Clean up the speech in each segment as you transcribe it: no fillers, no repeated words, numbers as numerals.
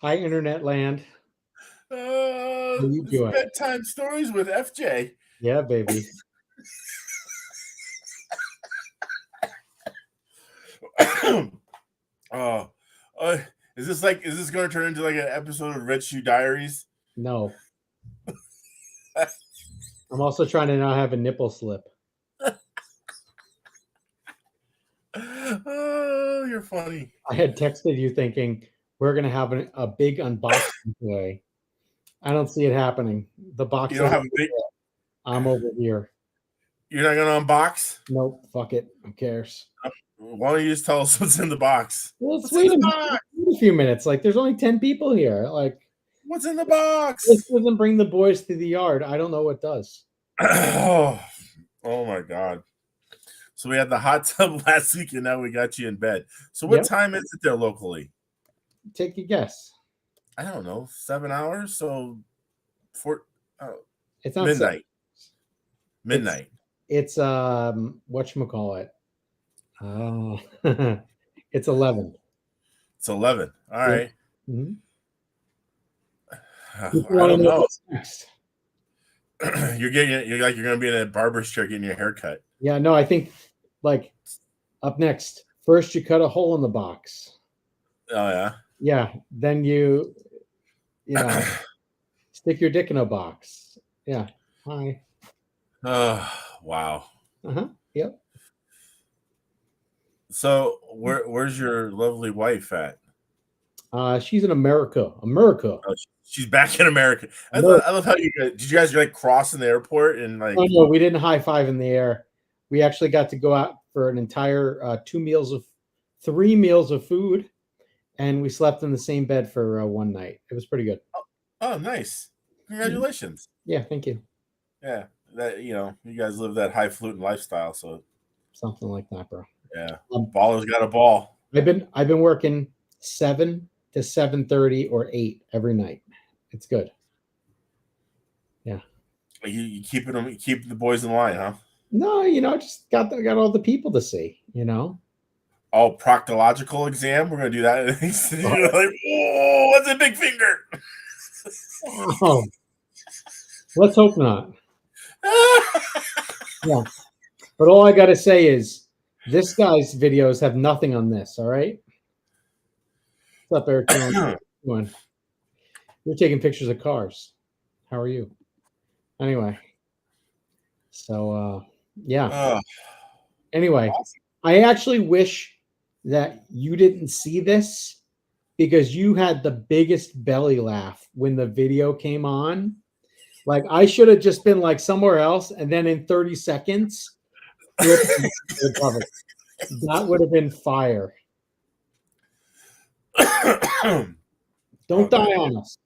Hi, Internet Land. How you It's doing? bedtime stories with FJ. Yeah, baby. Oh, uh, is this going to turn into like an episode of Red Shoe Diaries? No, I'm also trying to not have a nipple slip. Oh, you're funny. I had texted you thinking we're going to have a big unboxing today. I don't see it happening. The You box don't is have a big. I'm over here. You're not going to unbox. Nope, fuck it. Who cares? Why don't you just tell us what's in the box? Well, let's What's in wait the box? a few minutes. Like, there's only 10 people here. Like, What's in the this box? doesn't bring the boys to the yard. I don't know what does. Oh, oh my God. So we had the hot tub last week, and now we got you in bed. So what Yep. time is it there locally? Take a guess. I don't know, 7 hours. So It's not seven. midnight. Midnight. It's whatchamacallit. It's 11. It's 11. All Yeah. right. Mhm. I People wanna don't know. what's next. You're gonna be in a barber's chair getting your hair cut. Yeah, no, I think like up next, first you cut a hole in the box. Oh yeah. Yeah, then you know, stick your dick in a box. Yeah. Hi. Oh wow. Uh-huh. Yep. So where's your lovely wife at? She's in America. America. Oh, she's back in America. America. I love how did you guys like cross in the airport and like? Oh no, we didn't high five in the air. We actually got to go out for an entire 3 meals of food, and we slept in the same bed for one night. It was pretty good. Oh, nice! Congratulations. Yeah, thank you. Yeah, that you guys live that highfalutin lifestyle, so Something like that, bro. yeah, baller's got a ball. I've been working 7 to 7:30 or 8 every night. It's good. Yeah. Like you keep the boys in line, huh? No, just got all the people to see. Oh, proctological exam. We're gonna do that. You're like, oh, what's a big finger? Oh, let's hope not. Yeah, but all I gotta say is this guy's videos have nothing on this. All right. What's up, Eric? You're taking pictures of cars. How are you? Anyway, so yeah. Anyway, Awesome. I actually wish that you didn't see this because you had the biggest belly laugh when the video came on. Like I should have just been like somewhere else, and then in 30 seconds, that would have been fire. Don't die on us.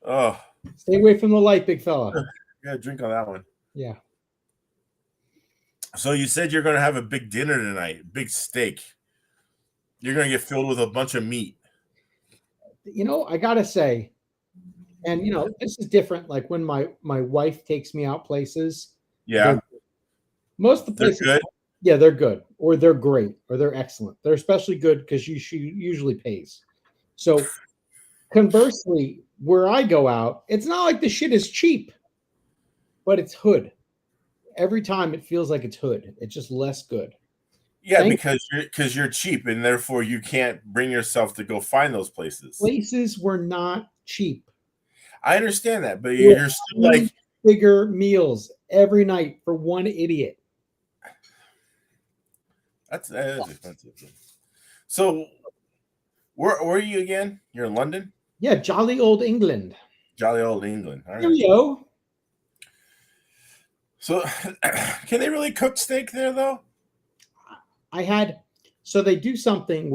Oh, stay away from the light, big fella. Yeah, drink on that one. Yeah. So you said you're going to have a big dinner tonight, big steak. You're going to get filled with a bunch of meat. I gotta say, and this is different. Like when my wife takes me out places. Yeah. Most of the places, they're good. Yeah, they're good, or they're great, or they're excellent. They're especially good because she usually pays. So conversely, where I go out, it's not like the shit is cheap, but it's hood. Every time it feels like it's hood. It's just less good. Yeah, because you're cheap, and therefore you can't bring yourself to go find those places. Places were not cheap. I understand that, but you're still like bigger meals every night for one idiot. That is expensive. So, where are you again? You're in London? Yeah, jolly old England. Jolly old England. All right. Hello. So, can they really cook steak there, though? So they do something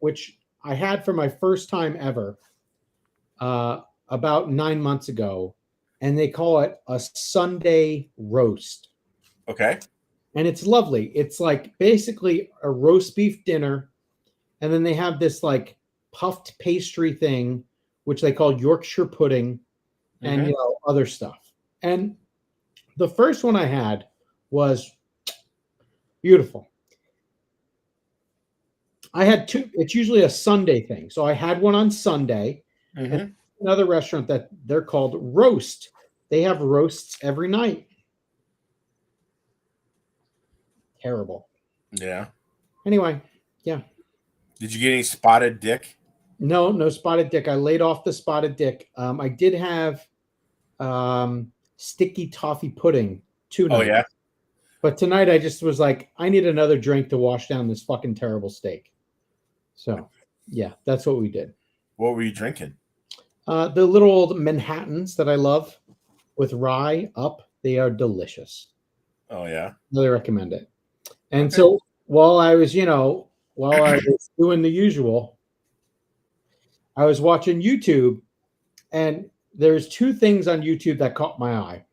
which I had for my first time ever about 9 months ago, and they call it a Sunday roast. Okay. And it's lovely. It's like basically a roast beef dinner, and then they have this like puffed pastry thing, which they call Yorkshire pudding, and other stuff. And the first one I had was beautiful. I had two. It's usually a Sunday thing. So I had one on Sunday, Mm-hmm. Another restaurant that they're called Roast. They have roasts every night. Terrible. Yeah. Anyway, yeah. Did you get any spotted dick? No spotted dick. I laid off the spotted dick. I did have sticky toffee pudding 2 Oh nights. yeah. But tonight I just was like, I need another drink to wash down this fucking terrible steak. So yeah, that's what we did. What were you drinking? The little old Manhattans that I love with rye up, they are delicious. Oh yeah. Really recommend it. And Okay. so while I was doing the usual, I was watching YouTube, and there's 2 things on YouTube that caught my eye.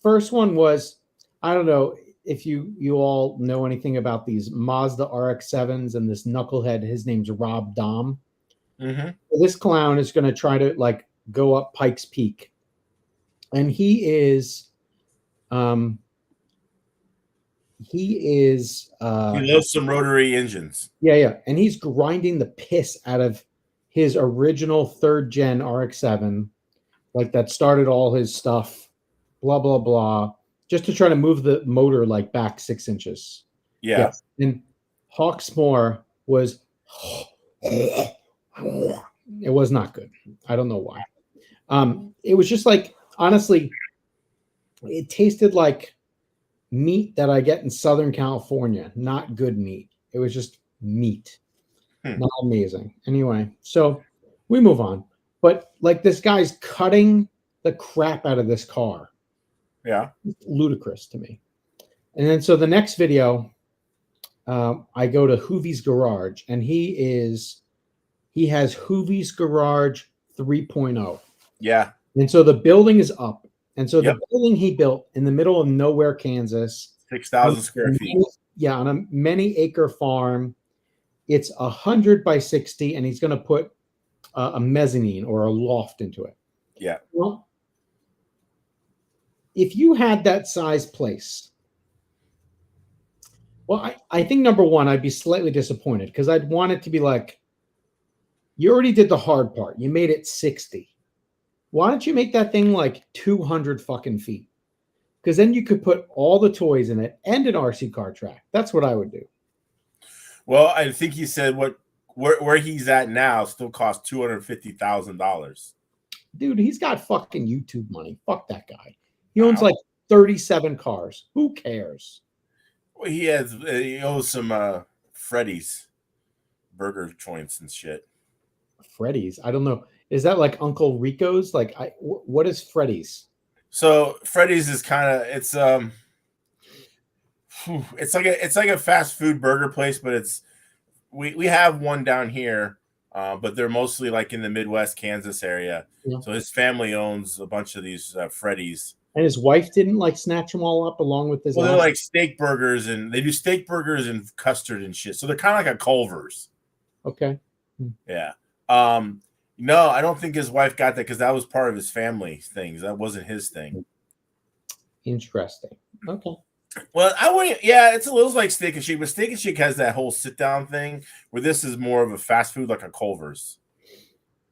First one was, I don't know if you all know anything about these Mazda RX-7s and this knucklehead. His name's Rob Dahm. Mm-hmm. This clown is going to try to like go up Pikes Peak, and he He loves some rotary engines. yeah, and he's grinding the piss out of his original 3rd gen RX-7, like that started all his stuff, blah blah blah, just to try to move the motor like back 6 inches. Yeah. Yes. And Hawksmoor was it was not good. I don't know why. It was just like, honestly, it tasted like meat that I get in Southern California. Not good meat. It was just meat. Not amazing. Anyway, so we move on. But like, this guy's cutting the crap out of this car. Yeah. It's ludicrous to me. And then so the next video, I go to Hoovie's Garage, and he has Hoovie's Garage 3.0. Yeah. And so the building is up. And so Yep. the building he built in the middle of nowhere, Kansas, 6,000 square feet. Yeah, on a many acre farm. It's 100 by 60, and he's going to put a mezzanine or a loft into it. Yeah. Well, if you had that size place, well, I think number one, I'd be slightly disappointed because I'd want it to be like, you already did the hard part. You made it 60. Why don't you make that thing like 200 fucking feet? Because then you could put all the toys in it and an RC car track. That's what I would do. Well, I think he said where he's at now still costs $250,000. Dude, he's got fucking YouTube money. Fuck that guy. He owns like 37 cars. Who cares? Well, he owes some Freddy's burger joints and shit. Freddy's? I don't know. Is that like Uncle Rico's? Like, what is Freddy's? So Freddy's is kind of it's like a fast food burger place, but we have one down here, but they're mostly like in the Midwest, Kansas area. Yeah. So his family owns a bunch of these Freddy's. And his wife didn't like snatch them all up along with his. Well, they're like steak burgers, and they do steak burgers and custard and shit. So they're kind of like a Culver's. Okay. Yeah. No, I don't think his wife got that because that was part of his family things. That wasn't his thing. Interesting. Okay. Well, I wouldn't. Yeah, it's a little like Steak and Shake, but Steak and Shake has that whole sit down thing where this is more of a fast food, like a Culver's.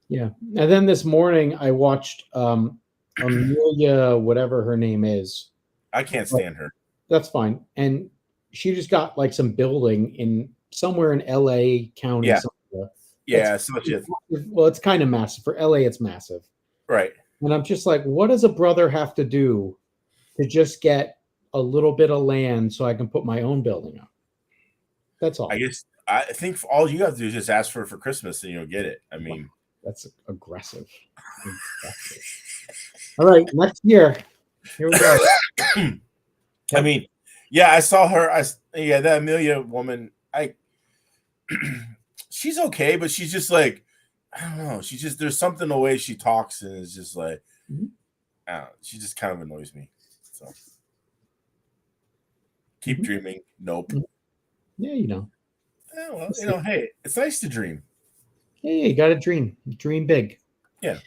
Yeah, and then this morning I watched Amelia, whatever her name is. I can't stand her. That's fine, and she just got like some building in somewhere in LA County. Yeah, somewhere. Yeah, such a. Well, it's kind of massive for LA. It's massive, right? And I'm just like, what does a brother have to do to just get a little bit of land so I can put my own building up? That's all. I think all you have to do is just ask for it for Christmas and you'll get it. I mean, that's aggressive. All right, next year. Here we go. I mean, yeah, I saw her. That Amelia woman. She's okay, but she's just like, I don't know. She's just, there's something the way she talks, and it's just like, I don't know, she just kind of annoys me. So keep dreaming. Nope. Yeah, you know. Yeah, well, hey, it's nice to dream. Yeah, you got to dream. Dream big. Yeah.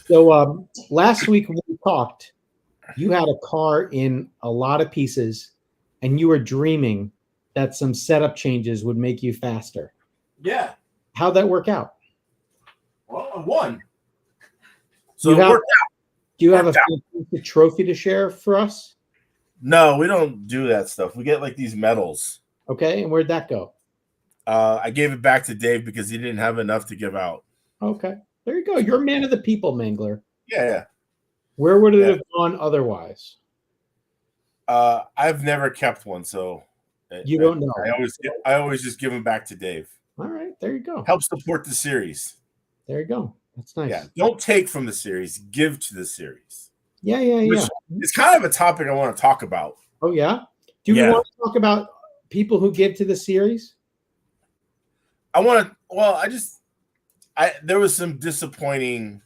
So last week when we talked, you had a car in a lot of pieces, and you were dreaming that some setup changes would make you faster. Yeah. How'd that work out? Well, I won. So Do you have a Worked out. fantastic trophy to share for us? No, we don't do that stuff. We get like these medals. Okay, and where'd that go? I gave it back to Dave because he didn't have enough to give out. Okay, there you go. You're a man of the people, Mangler. Yeah. Where would it have gone otherwise? I've never kept one, so you don't know. I always just give them back to Dave. All right, there you go. Help support the series. There you go. That's nice. Yeah, don't take from the series, give to the series. Yeah. It's kind of a topic I want to talk about. Oh yeah. Do you want to talk about people who give to the series? I want to. Well, there was some disappointing.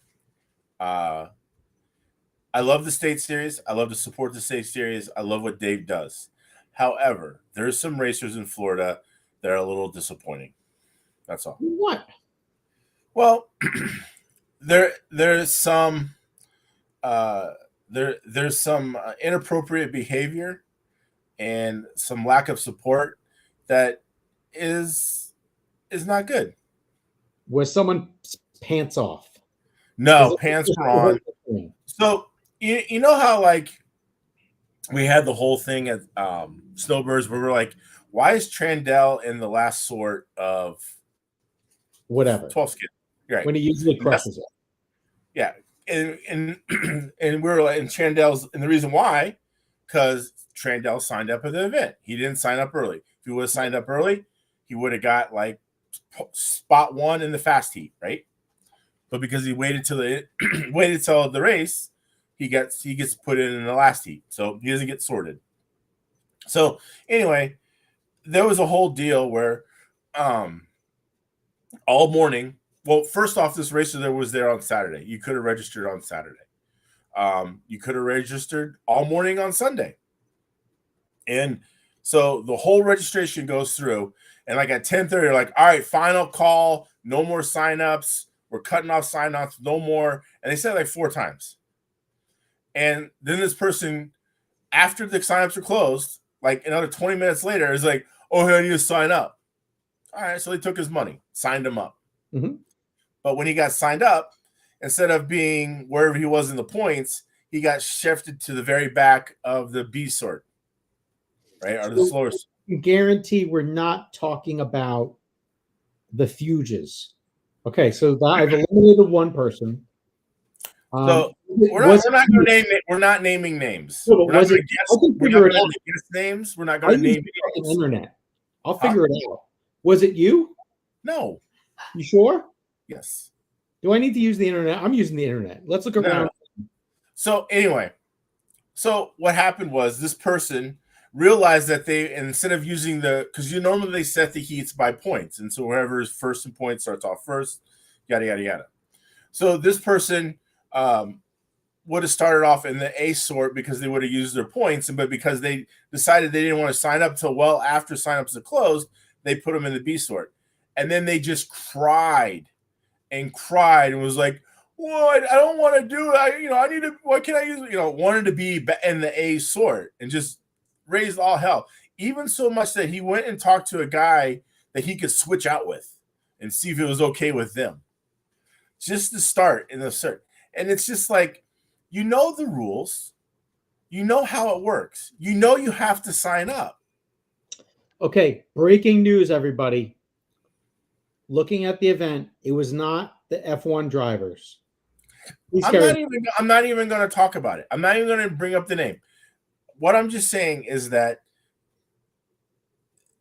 I love the state series. I love to support the state series. I love what Dave does. However, there's some racers in Florida that are a little disappointing. That's all. What? Well, there's some there's some inappropriate behavior and some lack of support that is not good. Was someone pants off? No, pants were on. So you know how like we had the whole thing at Snowbirds where we're like, why is Trandell in the last sort of whatever 12 skin? Right. When he usually crushes it. Yeah. And we're like, and Trandell's, and the reason why, because Trandell signed up at the event. He didn't sign up early. If he would have signed up early, he would have got like spot 1 in the fast heat, right? But because he waited till the race, he gets put in the last heat, so he doesn't get sorted. So anyway, there was a whole deal where all morning. Well, first off, this racer that was there on Saturday. You could have registered on Saturday. You could have registered all morning on Sunday. And so the whole registration goes through. And like at 10:30, like, all right, final call. No more signups. We're cutting off signups. No more. And they said like 4 times. And then this person, after the signups are closed, like another 20 minutes later, is like, oh, hey, I need to sign up. All right, so they took his money, signed him up. Mm-hmm. But when he got signed up, instead of being wherever he was in the points, he got shifted to the very back of the B sort, right? Or the slower. Guarantee we're not talking about the Fuges. Okay, so I've eliminated one person. So we're not naming names. No, we're not going to guess names. We're not going to name names. Internet. I'll figure it out. Was it you? No. You sure? Yes. Do I need to use the internet? I'm using the internet. Let's look around. No. So anyway, so what happened was this person realized that they, instead of using because normally they set the heats by points, and so whoever is first in points starts off first, yada yada yada. So this person would have started off in the A sort because they would have used their points, but because they decided they didn't want to sign up till well after signups are closed, they put them in the B sort, and then they just cried and was like, "What? I don't want to do it. I need to. What can I use? Wanted to be in the A sort and just raised all hell. Even so much that he went and talked to a guy that he could switch out with and see if it was okay with them, just to start in the cert. And it's just like, the rules, how it works. You have to sign up. Okay, breaking news, everybody. Looking at the event, it was not the F1 drivers. I'm not even going to talk about it. I'm not even going to bring up the name. What I'm just saying is that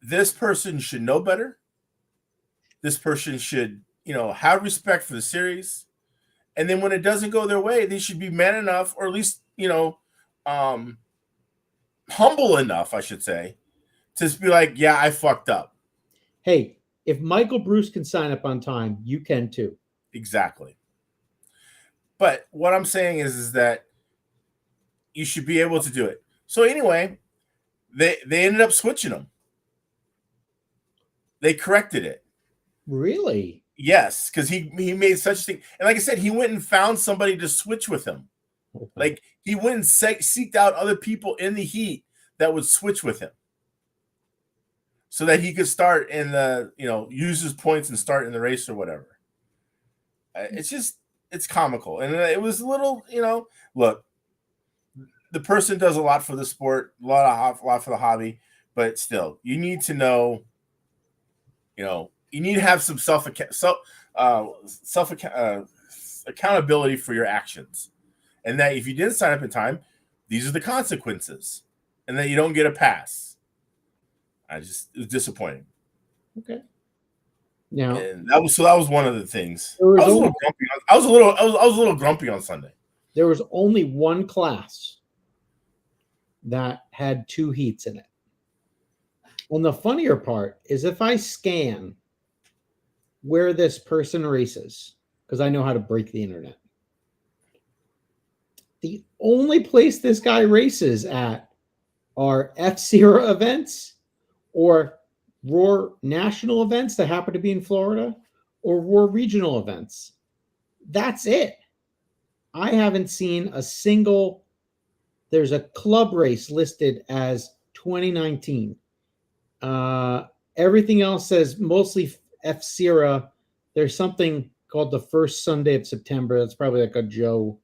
this person should know better. This person should, have respect for the series. And then when it doesn't go their way, they should be man enough, or at least, humble enough, I should say, to be like, yeah, I fucked up. Hey, if Michael Bruce can sign up on time, you can too. Exactly. But what I'm saying is that you should be able to do it. So anyway, they ended up switching them. They corrected it. Really? Yes, because he made such a thing. And like I said, he went and found somebody to switch with him. Okay. Like he went and seeked out other people in the heat that would switch with him, so that he could start in the, use his points and start in the race or whatever. it's comical, and it was a little, look, the person does a lot for the sport, a lot for the hobby, but still, you need to know, you need to have some accountability for your actions, and that if you didn't sign up in time, these are the consequences, and that you don't get a pass. It was disappointing. Okay. Now, and that was one of the things. I was a little grumpy. I was a little grumpy on Sunday. There was only one class that had 2 heats in it. And the funnier part is if I scan where this person races, because I know how to break the internet, the only place this guy races at are FSEARA events or Roar national events that happen to be in Florida or Roar regional events. That's it. I haven't seen a single. There's a club race listed as 2019. Everything else says mostly FSEARA. There's something called the first Sunday of September. That's probably like a Joe.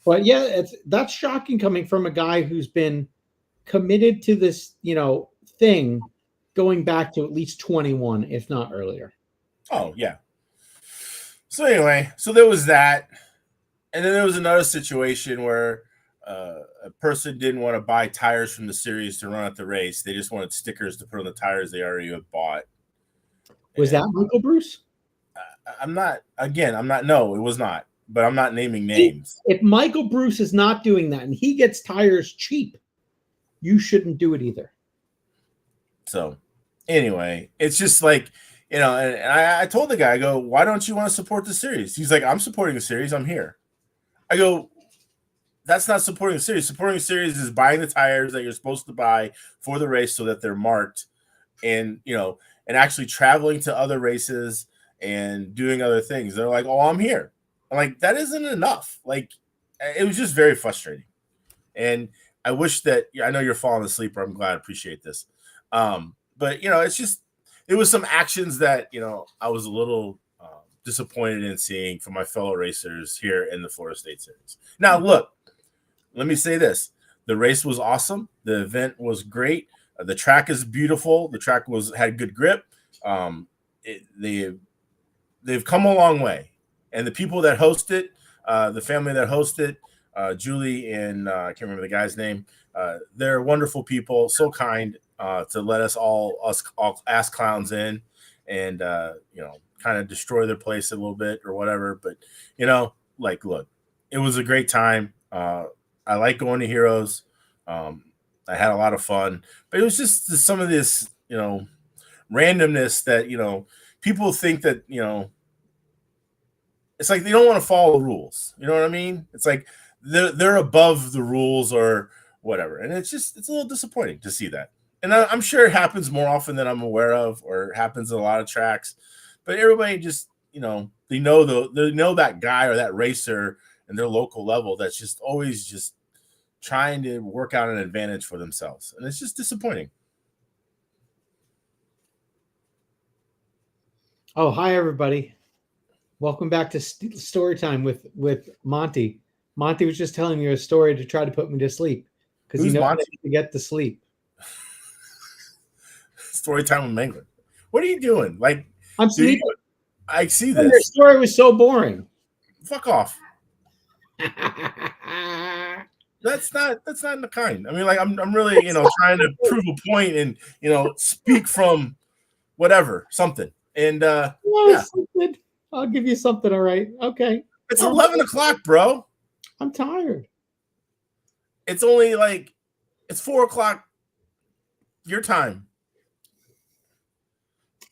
But yeah, that's shocking coming from a guy who's been committed to this, thing going back to at least 21, if not earlier. Oh, yeah. So anyway, there was that. And then there was another situation where a person didn't want to buy tires from the series to run at the race. They just wanted stickers to put on the tires they already had bought. Was that Michael Bruce? No, it was not. But I'm not naming names. If Michael Bruce is not doing that and he gets tires cheap, you shouldn't do it either. So anyway, it's just like, and I told the guy, I go, why don't you want to support the series? He's like, I'm supporting the series. I'm here. I go, that's not supporting the series. Supporting the series is buying the tires that you're supposed to buy for the race so that they're marked, and, and actually traveling to other races and doing other things. They're like, oh, I'm here. I'm like, that isn't enough. Like, it was just very frustrating. And I wish that, I know you're falling asleep, or I'm glad I appreciate this. But, it was some actions that, I was a little disappointed in seeing from my fellow racers here in the Florida State Series. Now, look, let me say this. The race was awesome. The event was great. The track is beautiful. The track had good grip. They've come a long way. And the people that host it, the family that host it, Julie and I can't remember the guy's name. They're wonderful people, so kind to let us all ass clowns in, and kind of destroy their place a little bit or whatever. But look, it was a great time. I like going to Heroes. I had a lot of fun, but it was just some of this randomness that people think that it's like they don't want to follow the rules. You know what I mean? It's like they're above the rules or whatever. And it's a little disappointing to see that. And I'm sure it happens more often than I'm aware of, or happens in a lot of tracks. But everybody just, they know that guy or that racer in their local level that's just always just trying to work out an advantage for themselves. And it's just disappointing. Oh, hi, everybody. Welcome back to Story Time with Monty. Monty was just telling me a story to try to put me to sleep because he knows I need to get to sleep. Story Time with Mangler. What are you doing? Like, I'm sleeping. I see this. Your story was so boring. Fuck off. That's not the kind. I mean, like, I'm really, trying to prove a point and, speak from whatever, something. And yeah. Something. I'll give you something. All right. Okay. It's 11 o'clock, bro. I'm tired. It's only it's 4 o'clock your time.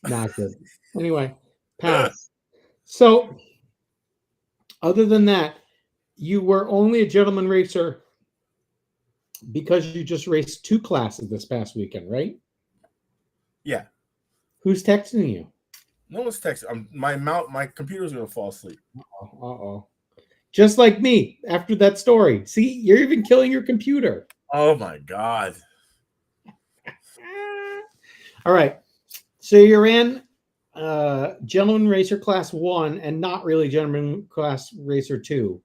Not good. Anyway, pass. So, other than that, you were only a gentleman racer because you just raced 2 classes this past weekend, right? Yeah. Who's texting you? No one's texting. My computer's gonna fall asleep. Uh-oh. Just like me after that story. See, you're even killing your computer. Oh my God. All right. So you ran Gentleman Racer Class 1 and not really Gentleman Class Racer 2.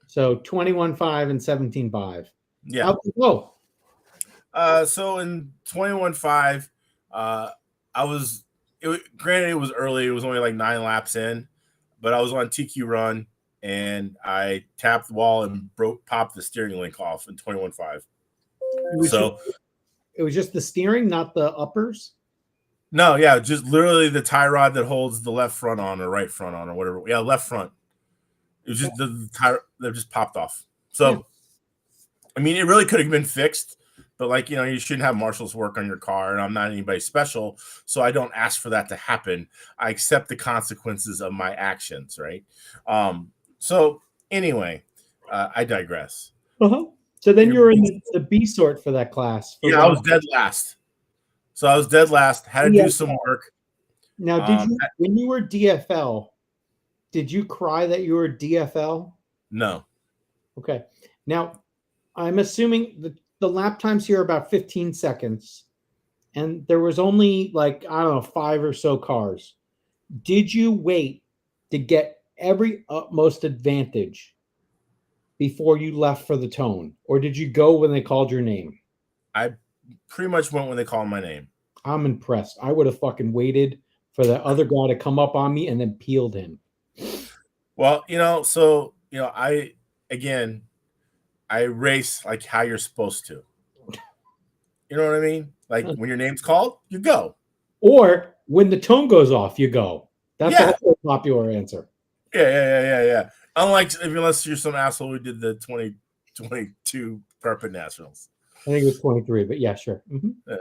So 21.5 and 17.5. Yeah. How'd it go? So in 21.5, granted it was early. It was only like 9 laps in, but I was on TQ run and I tapped the wall and popped the steering link off in 21.5. It was just the steering, not the uppers. No, yeah, just literally the tie rod that holds the left front on or right front on or whatever. Yeah, left front. It was just the tire that just popped off. So, yeah. I mean, it really could have been fixed, but like, you know, you shouldn't have marshals work on your car, and I'm not anybody special, so I don't ask for that to happen. I accept the consequences of my actions, right? So anyway, I digress. Uh-huh. So then you're in the B sort for that class. Yeah, I was dead last. So I was dead last, had to do some work. Now, did you, when you were DFL, did you cry that you were DFL? No. Okay. Now, I'm assuming the lap times here are about 15 seconds, and there was only like, I don't know, 5 or so cars. Did you wait to get every utmost advantage before you left for the tone, or did you go when they called your name? I pretty much went when they called my name. I'm impressed. I would have fucking waited for the other guy to come up on me and then peeled him. Well, you know, so, you know, I race like how you're supposed to. You know what I mean? Like when your name's called, you go. Or when the tone goes off, you go. That's also a popular answer. Yeah. Unless you're some asshole who did the 2022 Purple Nationals. I think it was 23, but yeah, sure. Mm-hmm. Yeah.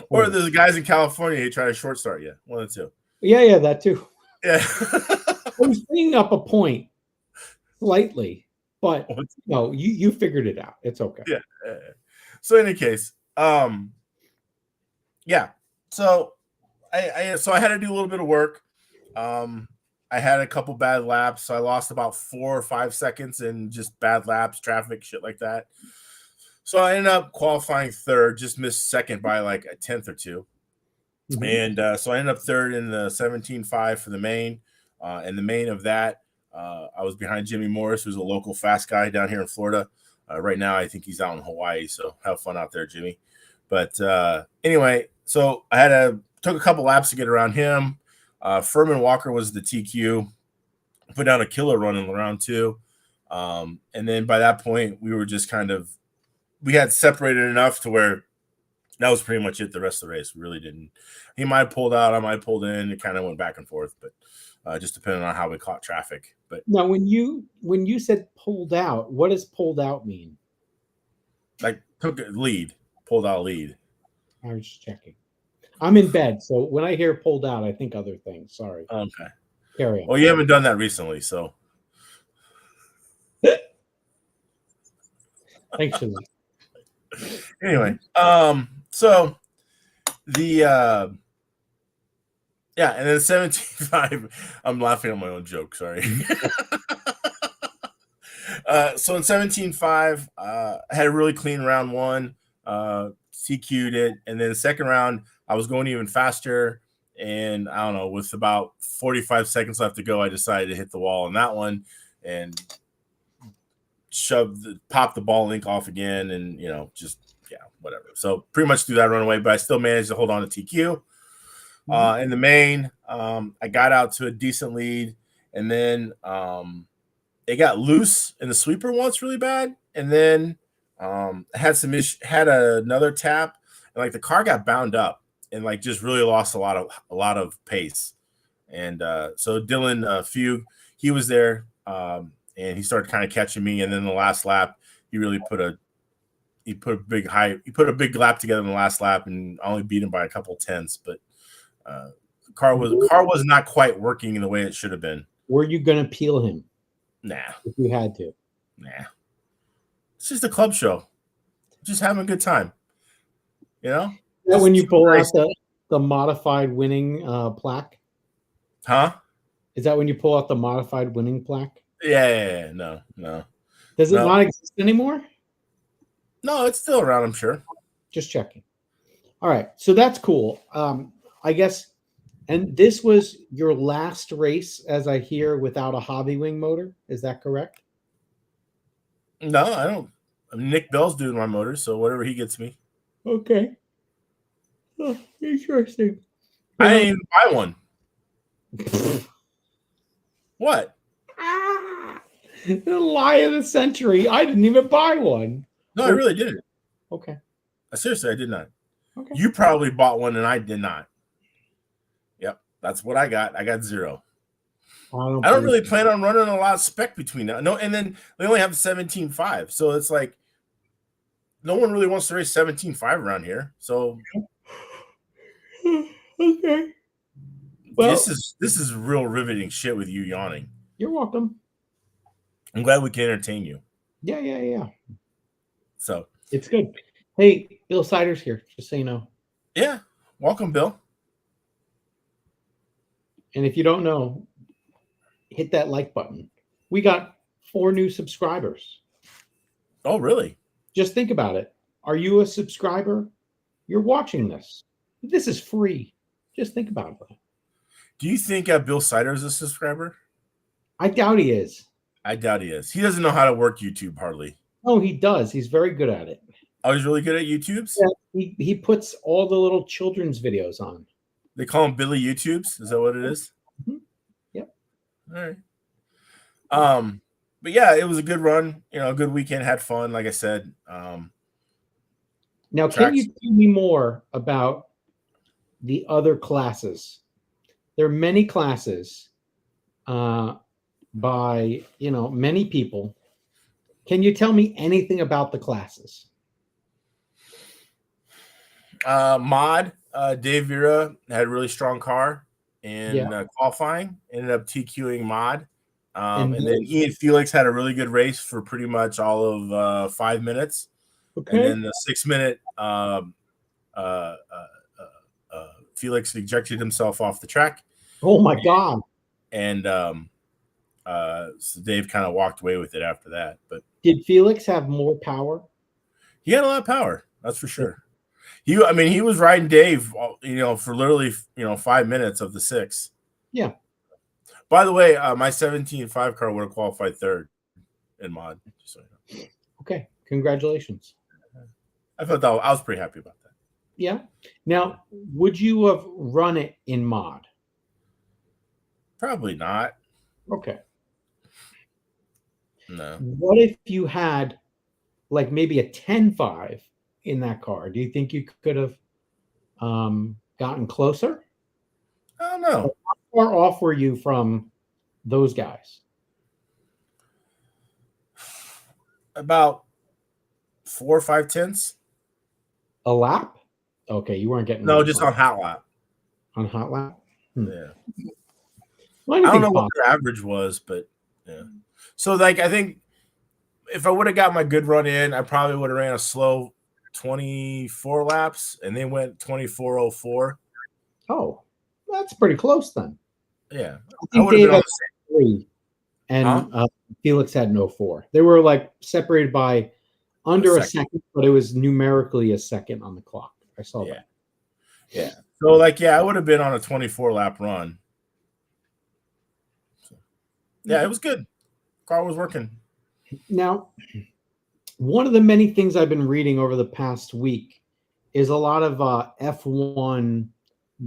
Or there's guys in California who try to short start you. One or two. Yeah, that too. Yeah. I was bringing up a point slightly, but no, you figured it out. It's okay. Yeah. So in any case, yeah. So I had to do a little bit of work. I had a couple bad laps, so I lost about 4 or 5 seconds in just bad laps, traffic, shit like that. So I ended up qualifying third, just missed second by like a tenth or two. Mm-hmm. And so I ended up third in the 17.5 for the main. And the main of that, I was behind Jimmy Morris, who's a local fast guy down here in Florida. Right now, I think he's out in Hawaii, so have fun out there, Jimmy. But anyway, so I took a couple laps to get around him. Furman Walker was the TQ, put down a killer run in round 2. And then by that point, we were just we had separated enough to where that was pretty much it the rest of the race. We really didn't. He might have pulled out, I might have pulled in. It kind of went back and forth, but just depending on how we caught traffic. But now, when you said pulled out, what does pulled out mean? Like took a lead, pulled out lead. I was just checking. I'm in bed, so when I hear pulled out, I think other things. Sorry. Okay. Carry on. Well, you haven't done that recently, so. Thanks for that. Anyway, so the and then 17.5, I'm laughing at my own joke, sorry. So in 17.5, I had a really clean round 1, CQ'd it, and then the second round, I was going even faster, and I don't know, with about 45 seconds left to go, I decided to hit the wall on that one and pop the ball link off again, and whatever. So pretty much threw that runaway, but I still managed to hold on to TQ. In the main, I got out to a decent lead, and then it got loose in the sweeper once really bad, and then had another tap, and like the car got bound up and like just really lost a lot of pace. And so Dylan Fugue, he was there, and he started kind of catching me, and then the last lap he really put a big lap together in the last lap, and I only beat him by a couple tenths, but the car was not quite working in the way it should have been. Were you gonna peel him? Nah. If you had to. Nah. It's just a club show. Just having a good time. You know? Is that when you pull out the modified winning plaque? Huh? Is that when you pull out the modified winning plaque? Yeah. No. Does it not exist anymore? No, it's still around, I'm sure. Just checking. All right. So that's cool. I guess And this was your last race, as I hear, without a hobby wing motor. Is that correct? No, I don't. Nick Bell's doing my motors, so whatever he gets me. Okay. Oh, interesting. I didn't even buy one. What? The lie of the century. I didn't even buy one. No, I really didn't. Okay. Seriously, I did not. Okay. You probably bought one and I did not. Yep, that's what I got. I got 0. I don't really plan on running a lot of spec between now. No, and then they only have 17.5. So it's like no one really wants to race 17.5 around here. So okay. Well, this is real riveting shit with you yawning. You're welcome. I'm glad we can entertain you. Yeah. So it's good. Hey, Bill Sider's here, just so you know. Yeah. Welcome, Bill. And if you don't know, hit that like button. We got 4 new subscribers. Oh, really? Just think about it. Are you a subscriber? You're watching this. This is free. Just think about it. Do you think Bill Sider is a subscriber? I doubt he is. I doubt he is. He doesn't know how to work YouTube hardly. Oh, he does. He's very good at it. Oh, he's really good at YouTubes? Yeah, he puts all the little children's videos on. They call him Billy YouTubes? Is that what it is? Mm-hmm. Yep. All right. But yeah, it was a good run. You know, a good weekend. Had fun, like I said. Now, can you tell me more about the other classes? There are many classes by, many people. Can you tell me anything about the classes? Mod, Dave Vera had a really strong car in qualifying. Ended up TQing Mod. And then Ian Felix had a really good race for pretty much all of 5 minutes. Okay. And then the 6-minute Felix ejected himself off the track. Oh my God. And so Dave kind of walked away with it after that. But did Felix have more power? He had a lot of power, that's for sure. He was riding Dave, for literally 5 minutes of the 6. Yeah. By the way, my 17.5 car would have qualified 3rd in Mod. So, okay, congratulations. I thought I was pretty happy about that. Yeah. Now, would you have run it in Mod? Probably not. Okay. No. What if you had like maybe a 10.5 in that car? Do you think you could have gotten closer? I don't know. How far off were you from those guys? About 4 or 5 tenths. A lap? Okay, you weren't getting. No, just on hot lap. On hot lap? Yeah. Well, I don't know what their average was, but yeah. So, I think if I would have got my good run in, I probably would have ran a slow 24 laps, and they went 24:04. Oh, that's pretty close then. Yeah. I think Dave had 3, and Felix had no 4. They were like separated by under a second, but it was numerically a second on the clock. I saw that. Yeah. So, I would have been on a 24-lap run. So, yeah, it was good. Car was working. Now, one of the many things I've been reading over the past week is a lot of F1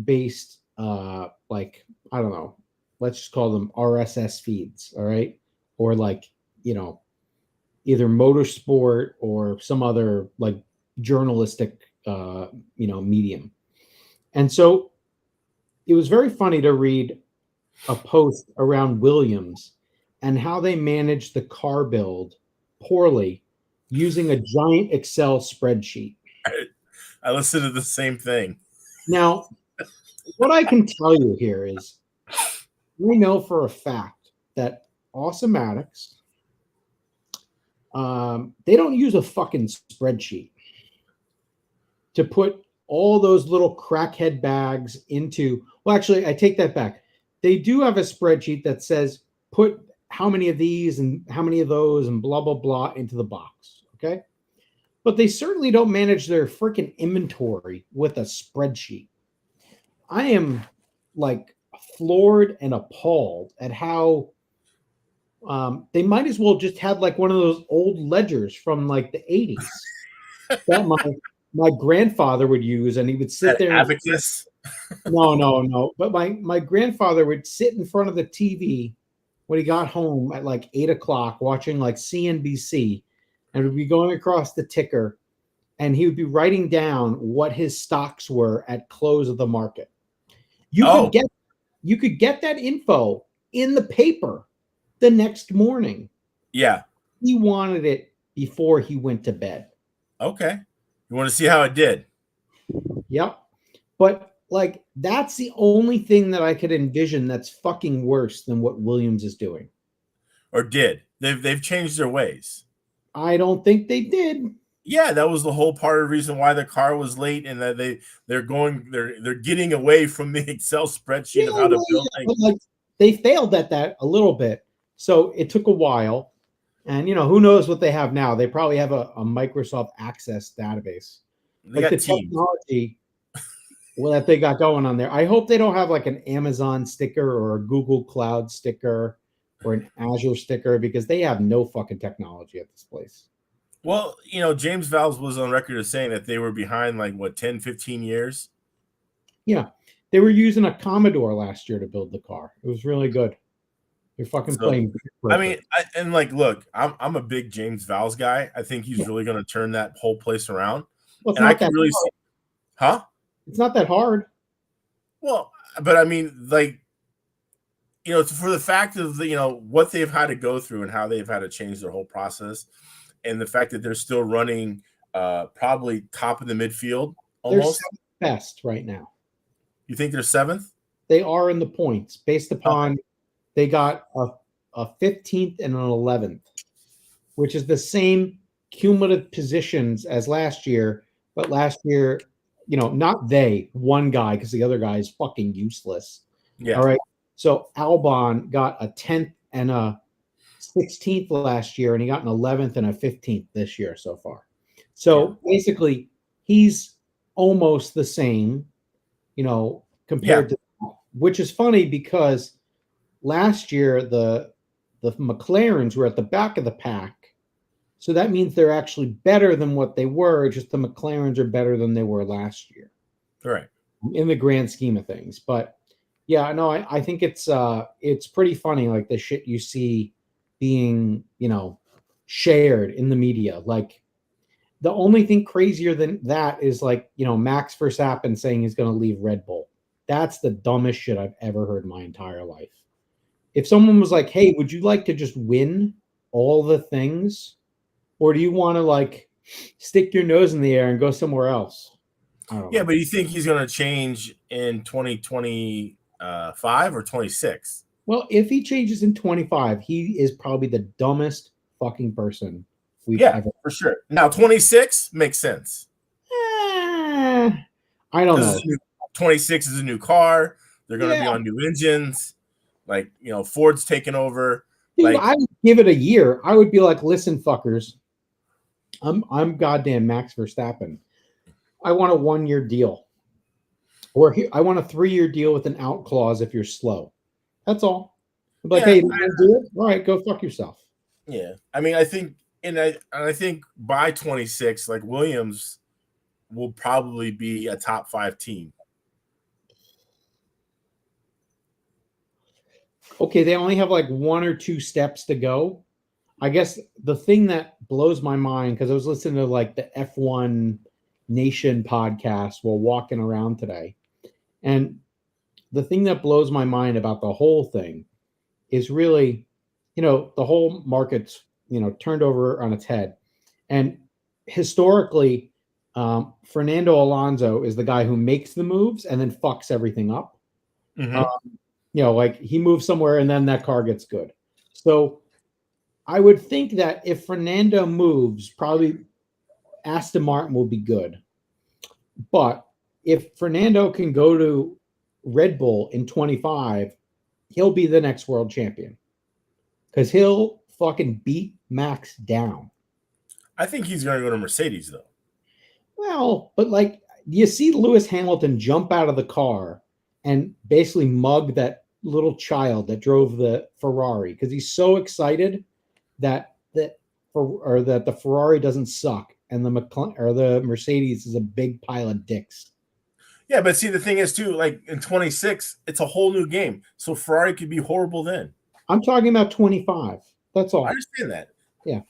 based, I don't know, let's just call them RSS feeds, all right? Or either motorsport or some other journalistic, medium. And so it was very funny to read a post around Williams and how they managed the car build poorly using a giant Excel spreadsheet. I listened to the same thing. Now, what I can tell you here is we know for a fact that Awesomatics, they don't use a fucking spreadsheet to put all those little crackhead bags into. Well, actually, I take that back. They do have a spreadsheet that says put how many of these and how many of those and blah, blah, blah into the box. Okay. But they certainly don't manage their freaking inventory with a spreadsheet. I am like floored and appalled at how they might as well just had like one of those old ledgers from like the 80s that my grandfather would use, and he would sit That there. abacus. No. But my grandfather would sit in front of the TV when he got home at like 8 o'clock watching like CNBC, and would be going across the ticker, and he would be writing down what his stocks were at close of the market. You could get that info in the paper the next morning. Yeah. He wanted it before he went to bed. Okay. You want to see how it did? Yep. But like that's the only thing that I could envision that's fucking worse than what Williams is doing. Or did. They've changed their ways. I don't think they did. Yeah, that was the whole part of the reason why the car was late, and that they're getting away from the Excel spreadsheet of how to build things. Like, they failed at that a little bit. So it took a while. And who knows what they have now? They probably have a Microsoft Access database. They like got the Teams. Technology that they got going on there. I hope they don't have like an Amazon sticker or a Google Cloud sticker or an Azure sticker, because they have no fucking technology at this place. Well, James Vowles was on record as saying that they were behind like 10, 15 years. Yeah. They were using a Commodore last year to build the car. It was really good. You're fucking playing. I mean, look, I'm a big James Vowles guy. I think he's really going to turn that whole place around. Well, and I can really see, huh? It's not that hard. Well, but I mean, like, for the fact of what they've had to go through and how they've had to change their whole process, and the fact that they're still running probably top of the midfield almost. They're best right now. You think they're seventh? They are in the points based upon they got a 15th and an 11th, which is the same cumulative positions as last year. But last year, not one guy, because the other guy is fucking useless. Yeah. All right. So Albon got a 10th and a 16th last year, and he got an 11th and a 15th this year so far. So basically, he's almost the same, compared to, which is funny because last year the McLarens were at the back of the pack. So that means they're actually better than what they were. Just the McLarens are better than they were last year. Right. In the grand scheme of things. But yeah, no, I think it's pretty funny, like the shit you see being, shared in the media. Like the only thing crazier than that is like, Max Verstappen saying he's going to leave Red Bull. That's the dumbest shit I've ever heard in my entire life. If someone was like, hey, would you like to just win all the things? Or do you want to like stick your nose in the air and go somewhere else? I don't know. But you think he's going to change in 2025 or 26? Well, if he changes in 25, he is probably the dumbest fucking person we've ever. For sure. Now 26 makes sense. I don't know. 26 is a new car. They're going to be on new engines. Like, Ford's taking over. Dude, like, I would give it a year. I would be like, listen, fuckers, I'm goddamn Max Verstappen. I want a 1-year deal. Or I want a 3-year deal with an out clause if you're slow. That's all. I'm like, hey, you want to do it? All right, go fuck yourself. Yeah. I mean, I think by 26, like Williams will probably be a top 5 team. Okay, they only have like 1 or 2 steps to go. I guess the thing that blows my mind, because I was listening to like the F1 Nation podcast while walking around today, and the thing that blows my mind about the whole thing is really, the whole market's, turned over on its head. And historically, Fernando Alonso is the guy who makes the moves and then fucks everything up. Mm-hmm. Like he moves somewhere and then that car gets good. So I would think that if Fernando moves, probably Aston Martin will be good. But if Fernando can go to Red Bull in 25, he'll be the next world champion. Because he'll fucking beat Max down. I think he's going to go to Mercedes, though. Well, but like, you see Lewis Hamilton jump out of the car and basically mug that little child that drove the Ferrari because he's so excited that the Ferrari doesn't suck and the Mercedes is a big pile of dicks. Yeah, but see, the thing is too, like in 26, it's a whole new game, so Ferrari could be horrible then. I'm talking about 25. That's all. I understand that. Yeah.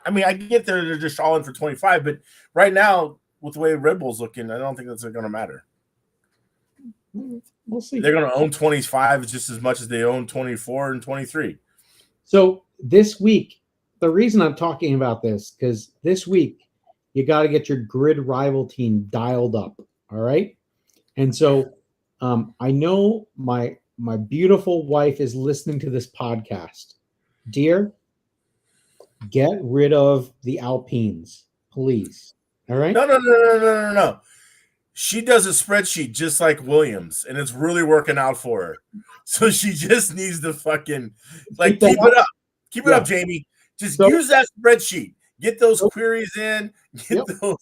I mean, I get they're just all in for 25, but right now, with the way Red Bull's looking, I don't think that's going to matter. We'll see. They're going to own 25 just as much as they own 24 and 23. So this week, the reason I'm talking about this, because this week you got to get your grid rival team dialed up. All right. And so I know my beautiful wife is listening to this podcast. Dear, get rid of the Alpines, please. All right. No. She does a spreadsheet just like Williams, and it's really working out for her. So she just needs to fucking keep it up. Keep it up, Jamie. Just use that spreadsheet. Get those queries in. Get those.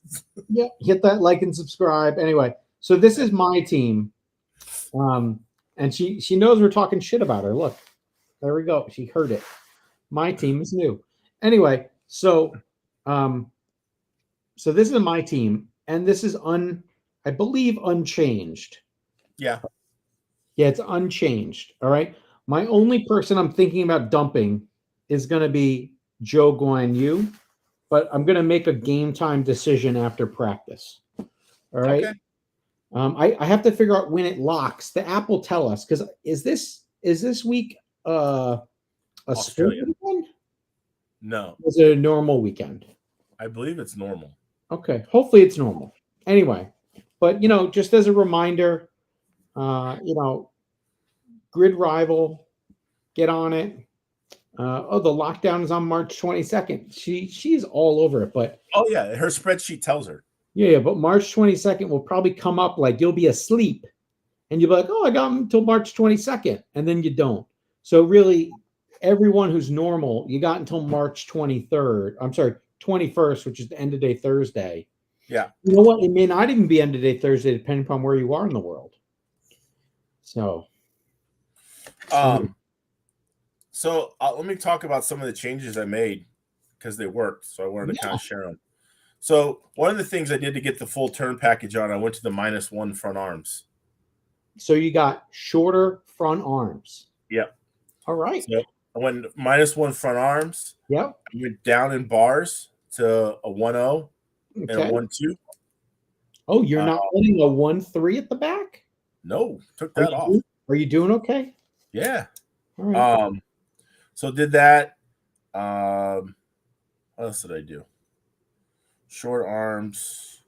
Yeah, hit that like and subscribe. Anyway, so this is my team. And she knows we're talking shit about her. Look, there we go. She heard it. My team is new. Anyway, so this is my team, and this is I believe unchanged. Yeah. Yeah, it's unchanged. All right. My only person I'm thinking about dumping is going to be Joe Guan Yu, but I'm going to make a game time decision after practice. All right. Okay. I have to figure out when it locks. The app will tell us, because is this week a sport weekend? No. Is it a normal weekend? I believe it's normal. Okay. Hopefully it's normal. Anyway, but just as a reminder, grid rival, get on it. The lockdown is on March 22nd. She's all over it, but yeah, her spreadsheet tells her. Yeah, but March 22nd will probably come up like you'll be asleep and you'll be like, oh, I got until March 22nd, and then you don't. So really, everyone who's normal, you got until March 23rd. I'm sorry, 21st, which is the end of day Thursday. Yeah. You know what? It may not even be end of day Thursday, depending upon where you are in the world. So let me talk about some of the changes I made because they worked. So I wanted to kind of share them. So one of the things I did to get the full turn package on, I went to the -1 front arms. So you got shorter front arms. Yep. All right. So I went -1 front arms. Yep. I went down in bars to a 1.0 and a 1.2. Oh, you're not running a 1.3 at the back? No, took that off. Are you doing okay? Yeah. All right. So did that. What else did I do? Short arms.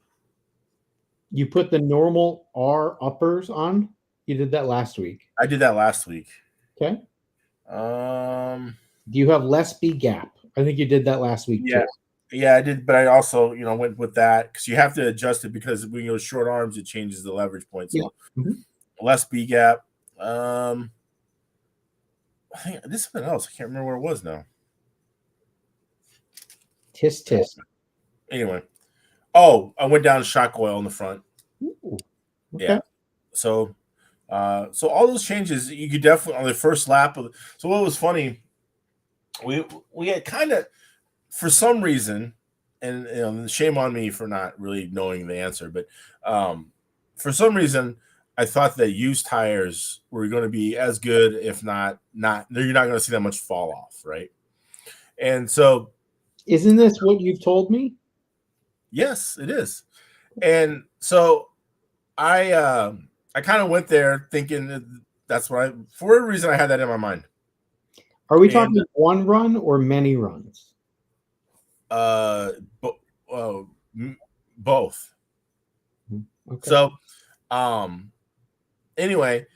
You put the normal R uppers on? You did that last week. I did that last week. Okay. Do you have less B gap? I think you did that last week too. Yeah, I did, but I also, went with that because you have to adjust it because when you go short arms, it changes the leverage point. So less B gap. I think this is something else. I can't remember where it was now. Tisk. Anyway. Oh, I went down shock coil in the front. Ooh, okay. Yeah. So all those changes you could definitely on the first lap of. So what was funny, we had kind of, for some reason, and shame on me for not really knowing the answer, but for some reason I thought that used tires were going to be as good, if not. You're not going to see that much fall off, right? And so, isn't this what you've told me? Yes, it is. And so I kind of went there thinking that's what for whatever reason I had that in my mind. Are we talking one run or many runs? Both. Okay. So, anyway,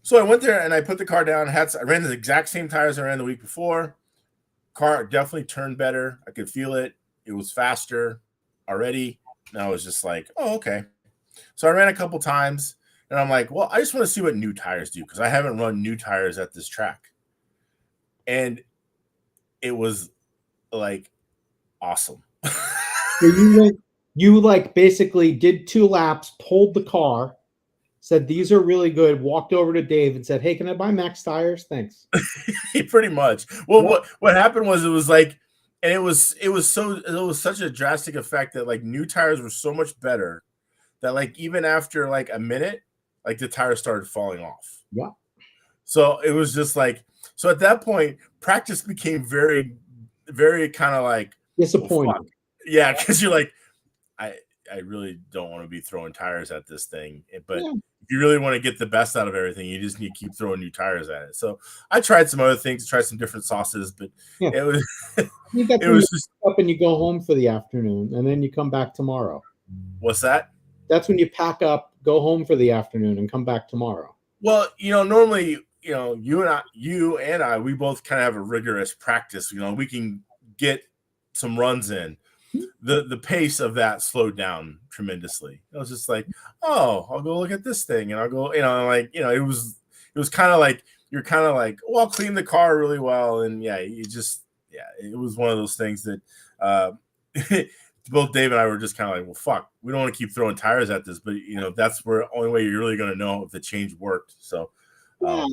so I went there and I put the car down. I ran the exact same tires I ran the week before. Car definitely turned better. I could feel it. It was faster already. And I was just like, oh, okay. So I ran a couple times and I'm like, well, I just want to see what new tires do because I haven't run new tires at this track. And it was like awesome. So you basically did 2 laps, pulled the car, said, these are really good, walked over to Dave and said, hey, can I buy Max tires? Thanks. Pretty much. Well, Yep. what happened was it was like, and it was such a drastic effect that like new tires were so much better that like even after like a minute, like the tires started falling off. Yeah. So it was just like, so at that point, practice became very, very kind of like Disappointing. well, yeah, because you're like, I really don't want to be throwing tires at this thing, but Yeah. if you really want to get the best out of everything, you just need to keep throwing new tires at it. So I tried some other things, tried some different sauces, but Yeah. it was You got it was just up and you go home for the afternoon, and then you come back tomorrow. what's that? That's when you pack up, go home for the afternoon, and come back tomorrow. Well, normally, you and I, we both kind of have a rigorous practice. We can get some runs in. The pace of that slowed down tremendously. It was just like, oh, I'll go look at this thing, and I'll go, it was kind of like you're kind of like, oh, I'll clean the car really well, and it was one of those things that both Dave and I were just kind of like, well, fuck, we don't want to keep throwing tires at this, but that's where only way you're really going to know if the change worked. So, I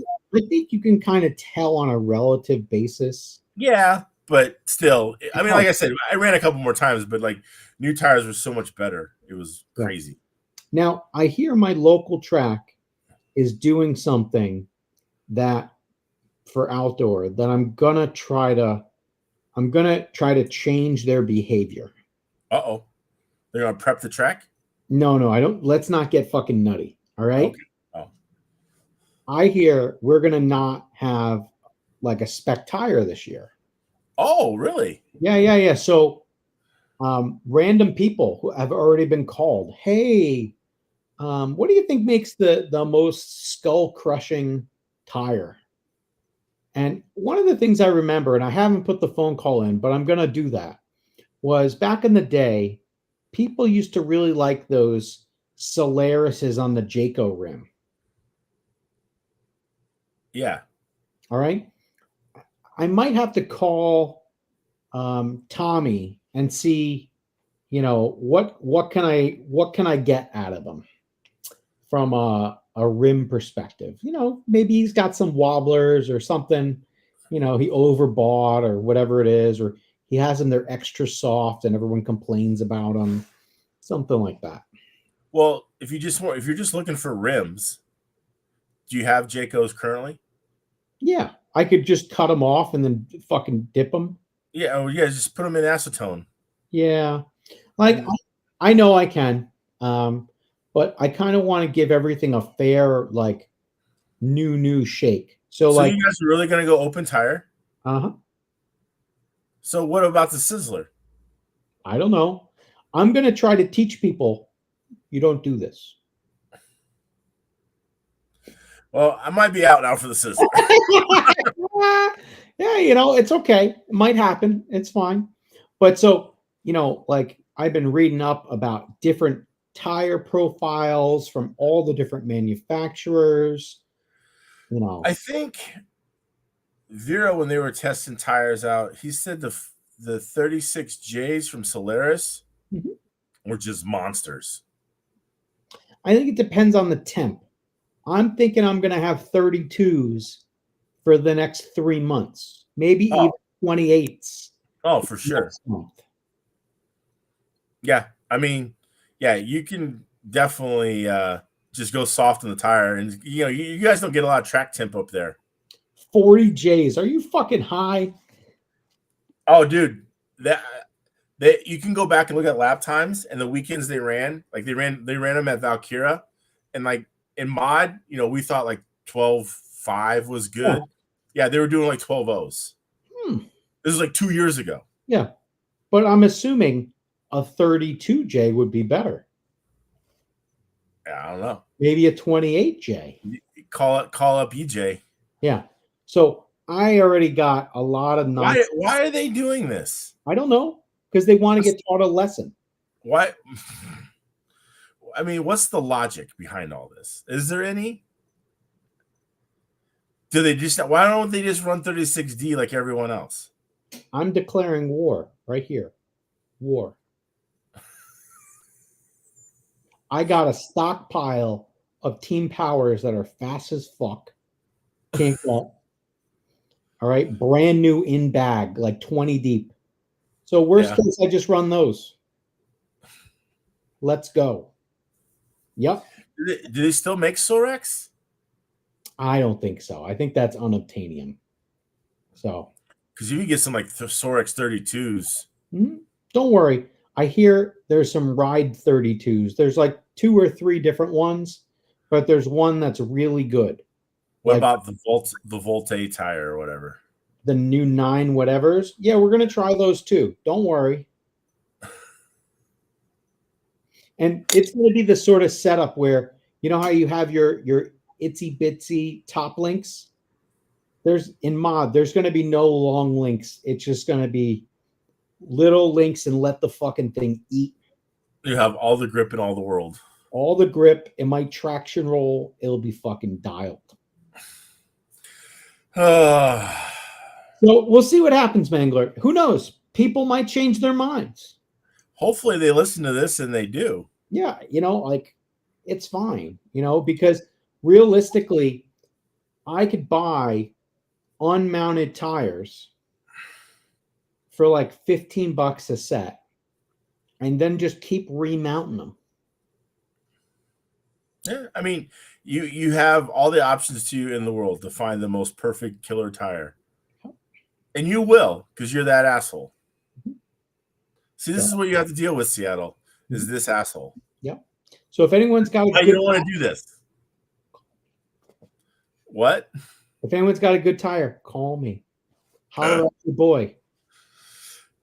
think you can kind of tell on a relative basis. Yeah. But still, I mean, like I said, I ran a couple more times, but like new tires were so much better. It was crazy. Now, I hear my local track is doing something that for outdoor that I'm gonna try to change their behavior. Uh-oh. They're gonna prep the track? No, I don't. Let's not get fucking nutty. All right. Okay. Oh. I hear we're gonna not have like a spec tire this year. Oh, really? Yeah. So, random people who have already been called. Hey, what do you think makes the most skull crushing tire? And one of the things I remember, and I haven't put the phone call in, but I'm gonna do that, was back in the day, people used to really like those Solarises on the Jayco rim. Yeah. All right. I might have to call Tommy and see, what can I get out of them from a rim perspective. Maybe he's got some wobblers or something. He overbought or whatever it is, or he has them, they're extra soft and everyone complains about them. Something like that. Well, if you're just looking for rims, do you have Jayco's currently? Yeah, I could just cut them off and then fucking dip them. Yeah, just put them in acetone. Yeah, like I know I can, but I kind of want to give everything a fair, like, new shake. So like, you guys are really gonna go open tire? Uh-huh. So what about the Sizzler? I don't know. I'm gonna try to teach people you don't do this. Well, I might be out now for the Sizzler. Yeah, it's okay. It might happen. It's fine. But so, like I've been reading up about different tire profiles from all the different manufacturers. I think Vera, when they were testing tires out, he said the 36Js from Solaris were just monsters. I think it depends on the temp. I'm thinking I'm going to have 32s for the next 3 months, maybe even 28s. Oh, for sure. Yeah, I mean, you can definitely just go soft on the tire, and you guys don't get a lot of track temp up there. 40Js, are you fucking high? Oh, dude, that you can go back and look at lap times and the weekends they ran. Like they ran them at Valkyra, and like in mod, we thought like 12.5 was good. Yeah, they were doing like 12.0s. This is like 2 years ago. Yeah, but I'm assuming a 32J would be better. I don't know. Maybe a 28J. Call up EJ. Yeah. So I already got a lot of nonsense. Why are they doing this? I don't know, because they want to get taught a lesson. Why? I mean, what's the logic behind all this? Is there any? Why don't they just run 36D like everyone else? I'm declaring war right here. War. I got a stockpile of Team Powers that are fast as fuck. Can't get. All right. Brand new in bag, like 20 deep. So worst case, I just run those. Let's go. Yep. Do they still make Sorex? I don't think so. I think that's unobtainium. So, because you can get some like Sorex 32s. Don't worry. I hear there's some Ride 32s. There's like 2 or 3 different ones, but there's one that's really good. What about the Volte tire or whatever? The new 9 whatevers? Yeah, we're gonna try those too. Don't worry. And it's going to be the sort of setup where, you know how you have your itsy bitsy top links? There's going to be no long links. It's just going to be little links and let the fucking thing eat. You have all the grip in all the world. All the grip. It might traction roll. It'll be fucking dialed. So we'll see what happens, Mangler. Who knows? People might change their minds. Hopefully they listen to this and they do. Yeah, like it's fine, because realistically, I could buy unmounted tires for like $15 a set and then just keep remounting them. Yeah, I mean, you have all the options to you in the world to find the most perfect killer tire. And you will, because you're that asshole. See, this is what you have to deal with, Seattle, is this asshole. Yep. So if anyone's got you don't want to do this. What? If anyone's got a good tire, call me. Holler at your boy.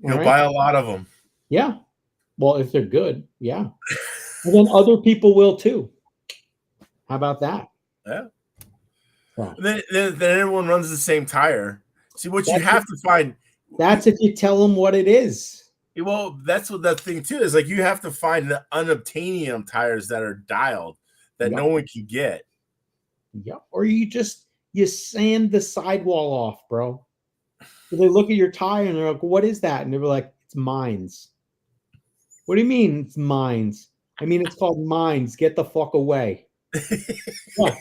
You'll buy a lot of them. Yeah. Well, if they're good, yeah. And then other people will too. How about that? Yeah. Wow. Then everyone runs the same tire. See, what you have to find. That's if you tell them what it is. Well, that's what that thing too is. Like, you have to find the unobtainium tires that are dialed that no one can get. Yeah. Or you sand the sidewall off, bro. So they look at your tire and they're like, what is that? And they're like, it's mines. What do you mean it's mines? I mean, it's called mines. Get the fuck away. Yeah.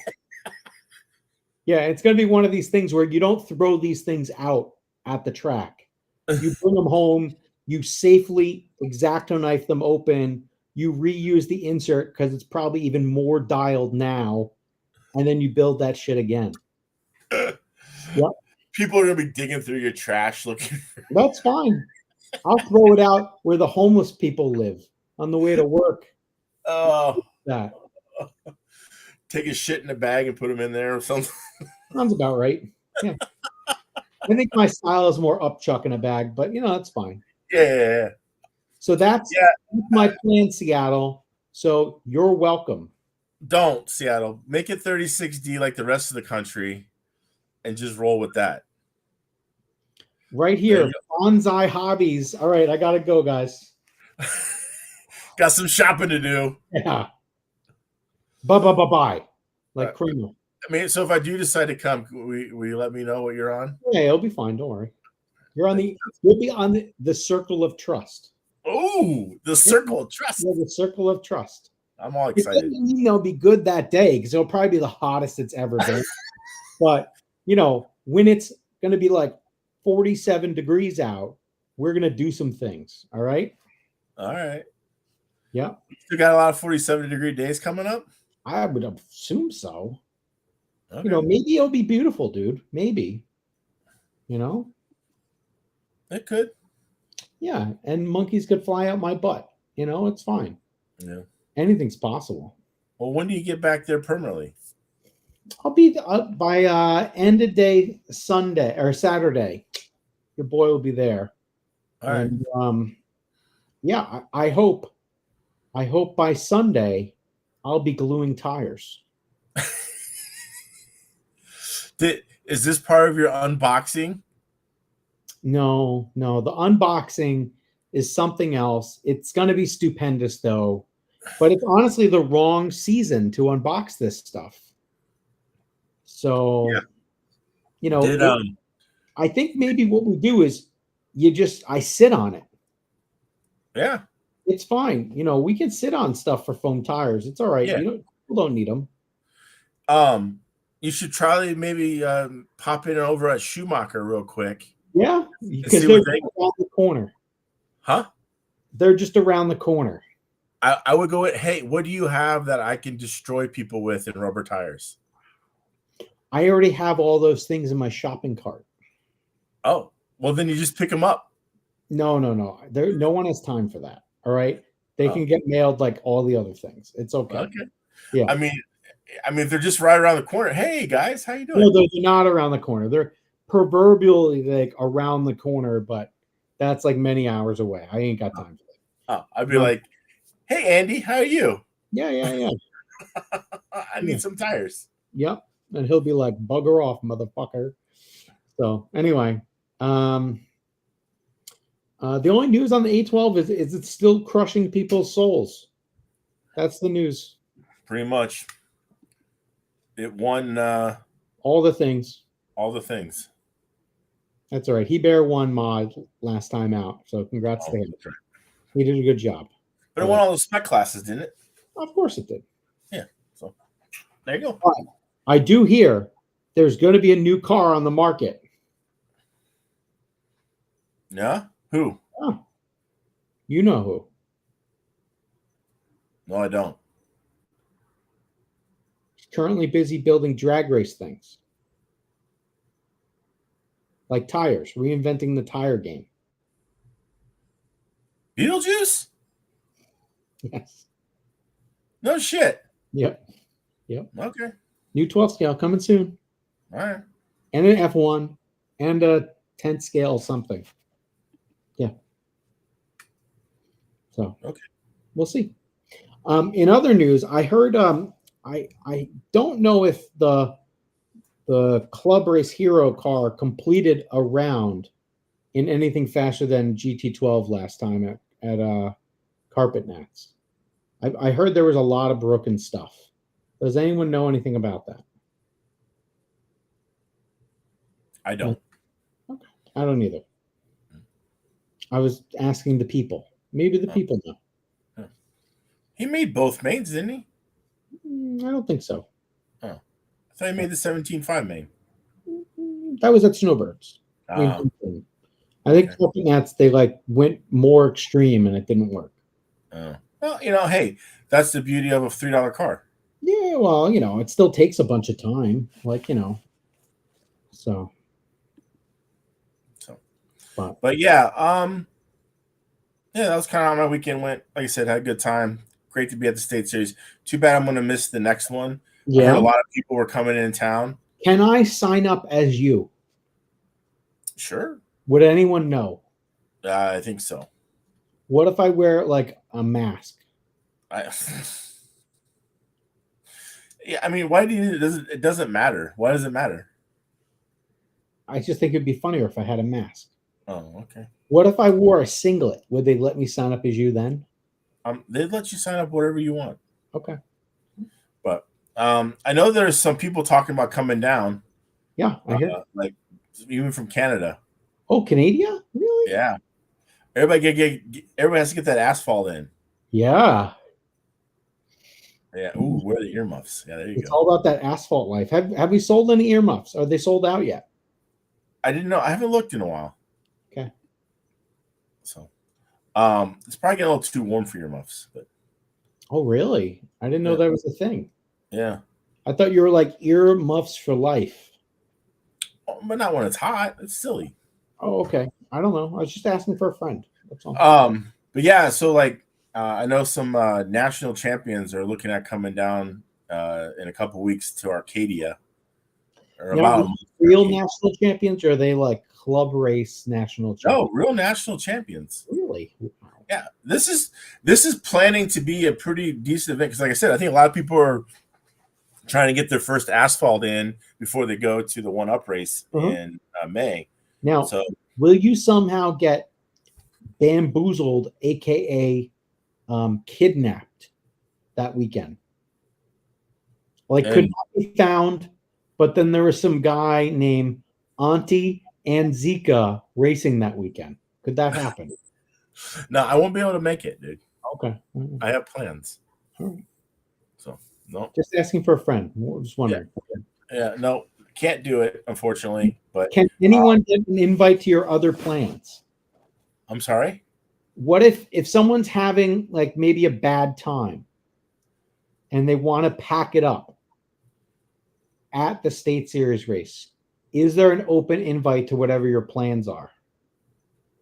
Yeah, it's going to be one of these things where you don't throw these things out at the track. You bring them home. You safely X-Acto knife them open. You reuse the insert because it's probably even more dialed now. And then you build that shit again. Yep. People are going to be digging through your trash looking. That's fine. I'll throw it out where the homeless people live on the way to work. Oh. That. Take a shit in a bag and put them in there or something. Sounds about right. Yeah. I think my style is more upchuck in a bag, but that's fine. Yeah. So that's my plan, Seattle. So you're welcome. Don't, Seattle. Make it 36D like the rest of the country and just roll with that. Right here, Bonsai Hobbies. All right, I got to go, guys. Got some shopping to do. Yeah. Bye. Like Kramer. I mean, so if I do decide to come, will you let me know what you're on? Yeah, it'll be fine. Don't worry. You'll be on the circle of trust. Oh, the circle of trust. Yeah, the circle of trust. I'm all excited. It'll be good that day because it'll probably be the hottest it's ever been. But when it's going to be like 47 degrees out, we're going to do some things. All right. All right. Yeah. You got a lot of 47-degree days coming up? I would assume so. Okay. Maybe it'll be beautiful, dude. Maybe. It could. Yeah. And monkeys could fly out my butt. It's fine. Yeah. Anything's possible. Well, when do you get back there permanently? I'll be by end of day Sunday or Saturday. Your boy will be there. All right. And yeah, I hope by Sunday I'll be gluing tires. Is this part of your unboxing? No. The unboxing is something else. It's going to be stupendous though. But it's honestly the wrong season to unbox this stuff. So, I think maybe what we do is I sit on it. Yeah. It's fine. We can sit on stuff for foam tires. It's all right. Yeah. People don't need them. You should try maybe pop in over at Schumacher real quick. Yeah, and because see they're what they. around the corner. Huh? They're just around the corner. I would go with, hey, what do you have that I can destroy people with in rubber tires? I already have all those things in my shopping cart. Oh, well, then you just pick them up. No. No one has time for that. All right. They Oh. can get mailed like all the other things. It's okay. Okay. Yeah. I mean, if they're just right around the corner. Hey guys, how you doing? No, they're not around the corner. They're proverbially like around the corner, but that's like many hours away. I ain't got time for that. Oh, I'd be like, hey Andy, how are you? Yeah. I need some tires. Yep. And he'll be like, bugger off, motherfucker. So anyway, the only news on the A12 is it's still crushing people's souls. That's the news. Pretty much. It won all the things. All the things. That's all right. He Bear won mod last time out. So congrats to him. Right. He did a good job. But it won all the spec classes, didn't it? Of course it did. Yeah. So there you go. I do hear there's going to be a new car on the market. Yeah? Who? Oh, you know who. No, I don't. He's currently busy building drag race things. Like tires, reinventing the tire game. Beetlejuice? Yes. No shit. Yep. Okay. New 12 scale coming soon. All right. And an F1 and a 10 scale something. Yeah. So okay. We'll see. In other news, I heard I don't know if the Club Race Hero car completed a round in anything faster than GT12 last time at Carpet Nats. I heard there was a lot of broken stuff. Does anyone know anything about that? I don't. Okay. I don't either. I was asking the people. Maybe the people know. He made both mains, didn't he? I don't think so. Oh. I thought he made the 17.5 main. That was at Snowbirds. I think Carpet Nats, they like went more extreme and it didn't work. Well, hey, that's the beauty of a $3 car. Yeah, well, it still takes a bunch of time. Like, so. But yeah, that was kind of how my weekend went. Like I said, had a good time. Great to be at the State Series. Too bad I'm going to miss the next one. Yeah. I heard a lot of people were coming in town. Can I sign up as you? Sure. Would anyone know? I think so. What if I wear like a mask? Yeah, I mean, why do you? It doesn't matter. Why does it matter? I just think it'd be funnier if I had a mask. Oh, okay. What if I wore a singlet? Would they let me sign up as you then? They'd let you sign up whatever you want. Okay. But I know there's some people talking about coming down. Yeah, I hear. Like even from Canada. Oh, Canada? Really? Yeah. Everybody has to get that asphalt in. Yeah. Yeah. Ooh, where are the earmuffs? Yeah, there you go. It's all about that asphalt life. Have we sold any earmuffs? Are they sold out yet? I didn't know. I haven't looked in a while. Okay. So it's probably getting a little too warm for earmuffs, but oh really? I didn't know that was a thing. Yeah. I thought you were like earmuffs for life. Oh, but not when it's hot. It's silly. Oh, okay. I don't know. I was just asking for a friend. That's all. But yeah, so like I know some national champions are looking at coming down in a couple weeks to Arcadia. Or now, real national champions, or are they like club race national champions? No, real national champions. Really? Yeah. This is planning to be a pretty decent event because, like I said, I think a lot of people are trying to get their first asphalt in before they go to the one-up race in May. Now, will you somehow get bamboozled, aka kidnapped, that weekend? Like, could not be found, but then there was some guy named Auntie Anzika racing that weekend. Could that happen? No, I won't be able to make it, dude. Okay. I have plans. Right. So No. Just asking for a friend. Just wondering. Yeah, no, can't do it, unfortunately. But Can anyone get an invite to your other plans? I'm sorry? What if someone's having like maybe a bad time and they want to pack it up at the State Series race? Is there an open invite to whatever your plans are?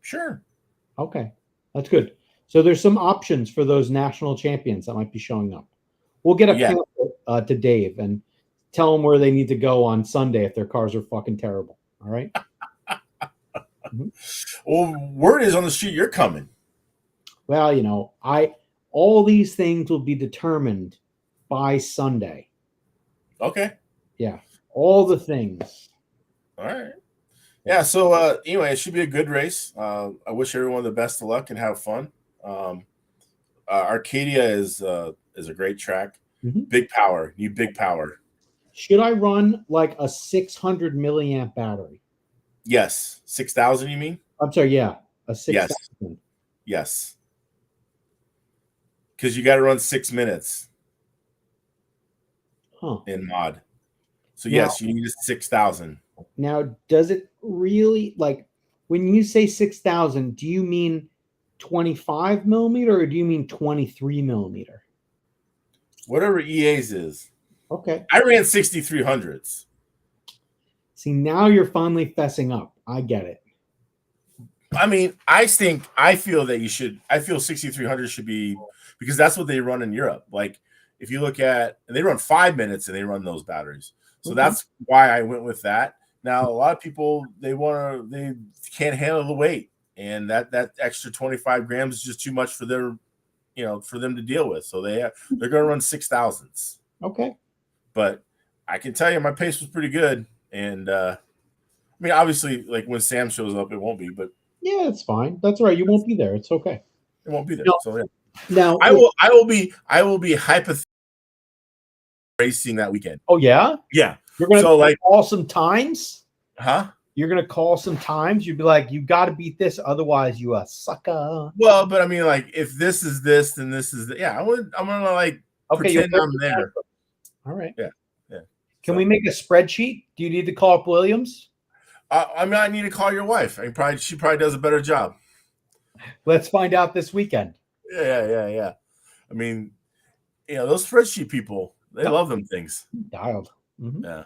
Sure. Okay, that's good. So there's some options for those national champions that might be showing up. We'll get a pamphlet to Dave and tell them where they need to go on Sunday if their cars are fucking terrible. All right. Well, word is on the street you're coming. Well, you know, all these things will be determined by Sunday. Okay. Yeah, all the things. All right. Yeah. So anyway, it should be a good race. I wish everyone the best of luck and have fun. Arcadia is a great track. Big power. Need big power. Should I run like a 600 milliamp battery? Yes. 6,000, you mean? I'm sorry. Yeah, a 6,000. Yes. Because you got to run 6 minutes in mod. So yes, you need 6,000. Now, does it really, like, when you say 6,000, do you mean 25 millimeter or do you mean 23 millimeter? Whatever EA's is. Okay. I ran 6,300s. See, now you're finally fessing up. I get it. I mean, I feel that you should. I feel 6,300 should be, because that's what they run in Europe. Like, if you look at, and they run 5 minutes and they run those batteries. So that's why I went with that. Now, a lot of people, they can't handle the weight, and that extra 25 grams is just too much for their, for them to deal with. So they're going to run 6,000s. Okay. But I can tell you, my pace was pretty good, and I mean, obviously, like when Sam shows up, it won't be, but yeah, it's fine. That's all right. You won't be there. It's okay. It won't be there. No. So yeah. Now I will be hypothetically racing that weekend. Oh yeah? Yeah. You're gonna call some times? Huh? You're gonna call some times? You'd be like, you gotta beat this, otherwise you a sucker. Well, but I mean, like, if this is this, then this is yeah. I'm gonna like pretend I'm there. All right. Yeah. Can we make a spreadsheet? Do you need to call up Williams? I might need to call your wife. She probably does a better job. Let's find out this weekend. Yeah. I mean, those spreadsheet people, they love them things. Dialed. Yeah.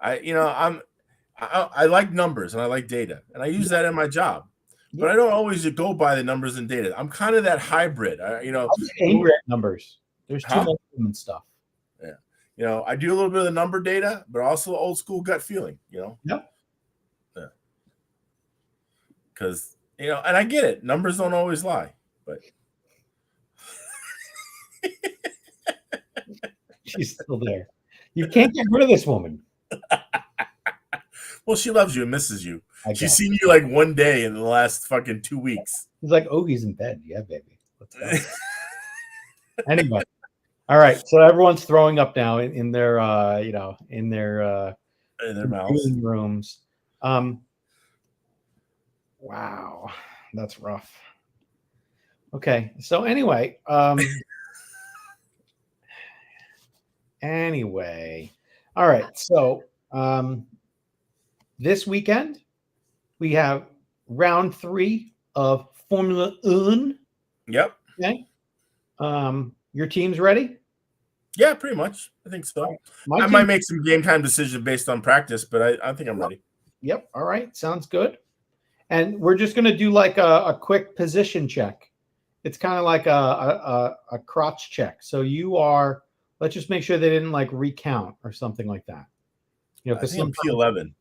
I like numbers and I like data, and I use that in my job. But I don't always go by the numbers and data. I'm kind of that hybrid. I'm angry at numbers. There's too much human stuff. Yeah. I do a little bit of the number data, but also old school gut feeling, Yep. Yeah. Because, and I get it. Numbers don't always lie, but. She's still there. You can't get rid of this woman. Well, she loves you and misses you. She's seen you like one day in the last fucking 2 weeks. He's like, oh, he's in bed. Yeah, baby. Let's go. Anyway. All right. So everyone's throwing up now in their in their mouths. Rooms. Wow. That's rough. Okay. So anyway, all right. So this weekend we have round 3 of Formula 1. Yep. Okay. Your team's ready? Yeah, pretty much. I think so. I might make some game time decisions based on practice, but I think I'm ready. Yep. All right. Sounds good. And we're just going to do like a quick position check. It's kind of like a crotch check. So let's just make sure they didn't like recount or something like that. Because P11.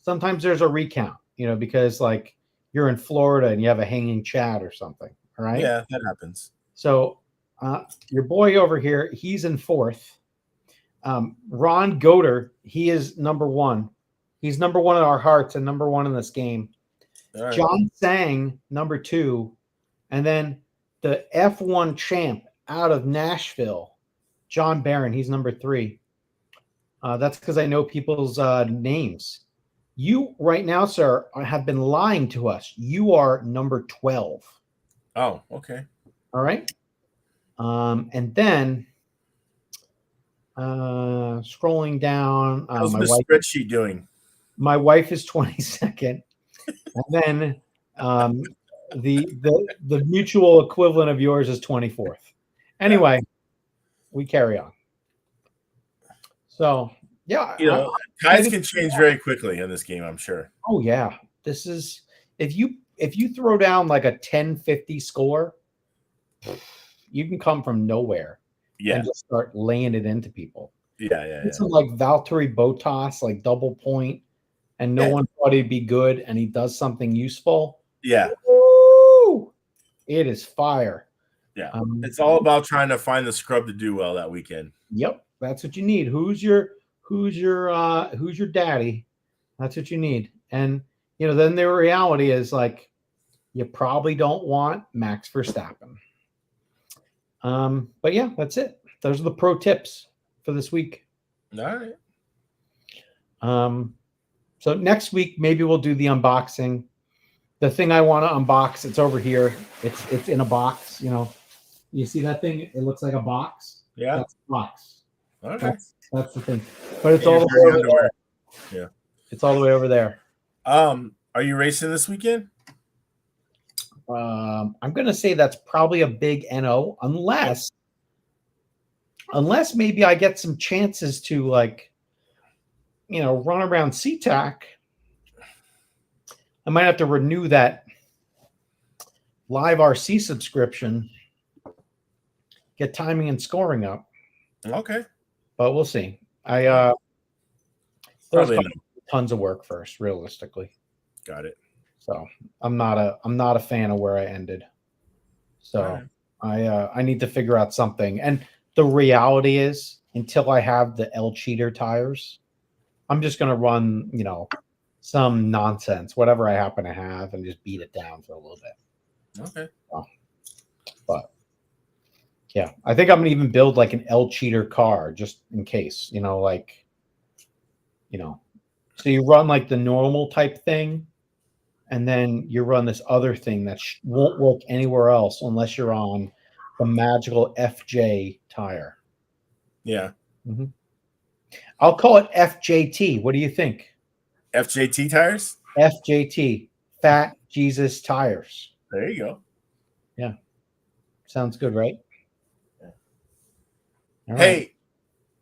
Sometimes there's a recount, because like you're in Florida and you have a hanging chat or something. All right. Yeah, that happens. So your boy over here, he's in 4th. Ron Goder, he is number 1. He's number 1 in our hearts and number 1 in this game. Right. John Sang, number 2. And then the F1 champ out of Nashville, John Barron, he's number 3. That's because I know people's names. You right now, sir, have been lying to us. You are number 12. Oh, okay. All right. And then Scrolling down, How's Miss Spreadsheet doing? My wife is 22nd, and then the mutual equivalent of yours is 24th. Anyway, we carry on. So yeah, ties can change very quickly in this game, I'm sure. Oh yeah, this is if you throw down like a 10-50 score, you can come from nowhere and just start laying it into people. Yeah. Some like Valtteri Bottas, like double point, and no one thought he'd be good, and he does something useful. Yeah. Woo! It is fire. Yeah. It's all about trying to find the scrub to do well that weekend. Yep, that's what you need. Who's your daddy? That's what you need. And then the reality is like you probably don't want Max Verstappen. But yeah, that's it. Those are the pro tips for this week. All right. So next week maybe we'll do the unboxing. The thing I want to unbox, it's over here. It's in a box. You see that thing? It looks like a box. Yeah, that's a box. Okay, that's the thing. But it's all the way over there. Yeah, it's all the way over there. Are you racing this weekend? I'm gonna say that's probably a big NO, unless maybe I get some chances to run around SeaTac. I might have to renew that live RC subscription, get timing and scoring up. Okay, but we'll see. There's tons of work first, realistically. Got it. So I'm not a fan of where I ended. So I need to figure out something. And the reality is, until I have the L Cheater tires, I'm just gonna run, some nonsense, whatever I happen to have, and just beat it down for a little bit. Okay. But yeah, I think I'm gonna even build like an L Cheater car just in case, so you run like the normal type thing, and then you run this other thing that won't work anywhere else unless you're on the magical FJ tire. Yeah. Mm-hmm. I'll call it FJT. What do you think? FJT tires? FJT, Fat Jesus Tires. There you go. Yeah. Sounds good, right? Yeah. Hey,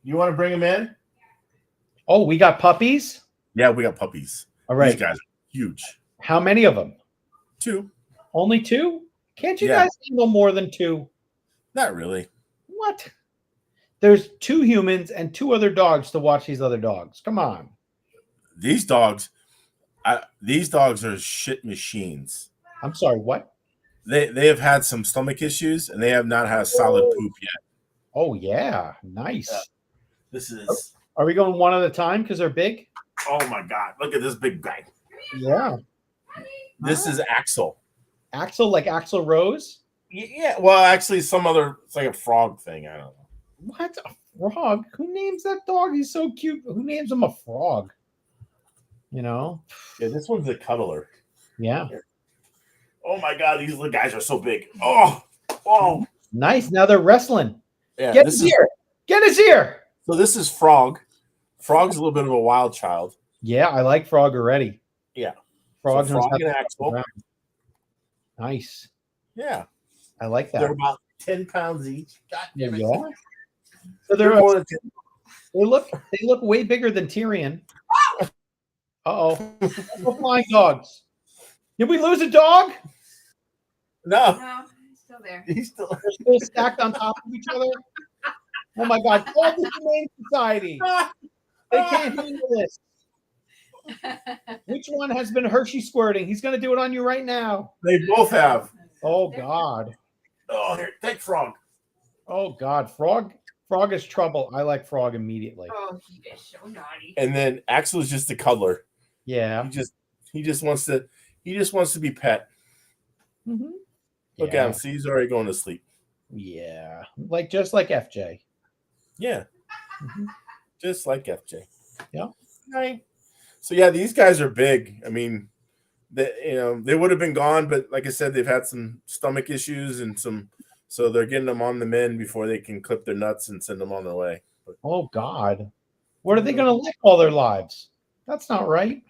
you want to bring them in? Oh, we got puppies? Yeah, we got puppies. All right. These guys are huge. How many of them? 2. Only 2? Can't you guys handle more than 2? Not really. What? There's 2 humans and 2 other dogs to watch these other dogs. Come on. These dogs are shit machines. I'm sorry, what? They have had some stomach issues, and they have not had a solid poop yet. Oh, yeah. Nice. Yeah. This is... Are we going one at a time because they're big? Oh, my God. Look at this big guy. Yeah. This is Axel. Axel, like Axl Rose? Yeah. Well, actually, it's like a frog thing. I don't know. What? A frog? Who names that dog? He's so cute. Who names him a frog? Yeah, this one's a cuddler. Yeah. Oh, my God. These little guys are so big. Oh. Nice. Now they're wrestling. Yeah, Get his ear. Get his ear. So this is Frog. Frog's a little bit of a wild child. Yeah, I like Frog already. Yeah. Frog and Axel. Nice. Yeah. I like that. They're about 10 pounds each. God damn it. Yeah. So they look way bigger than Tyrion. Uh-oh. Flying dogs. Did we lose a dog? No. He's still there. They're still stacked on top of each other. Oh my God. Call the Humane Society. They can't handle this. Which one has been Hershey squirting? He's going to do it on you right now. They both have. Oh, God. Oh, here, take Frog. Oh, God. Frog is trouble. I like Frog immediately. Oh, he is so naughty. And then Axel is just a cuddler. Yeah. He just wants to be pet. Mm-hmm. Look at him. See, he's already going to sleep. Yeah. Just like FJ. Yeah. Mm-hmm. Just like FJ. Yeah. Right. So yeah, these guys are big. I mean, they would have been gone, but like I said, they've had some stomach issues and so they're getting them on the mend before they can clip their nuts and send them on their way. But Oh God, what are they going to lick all their lives? That's not right.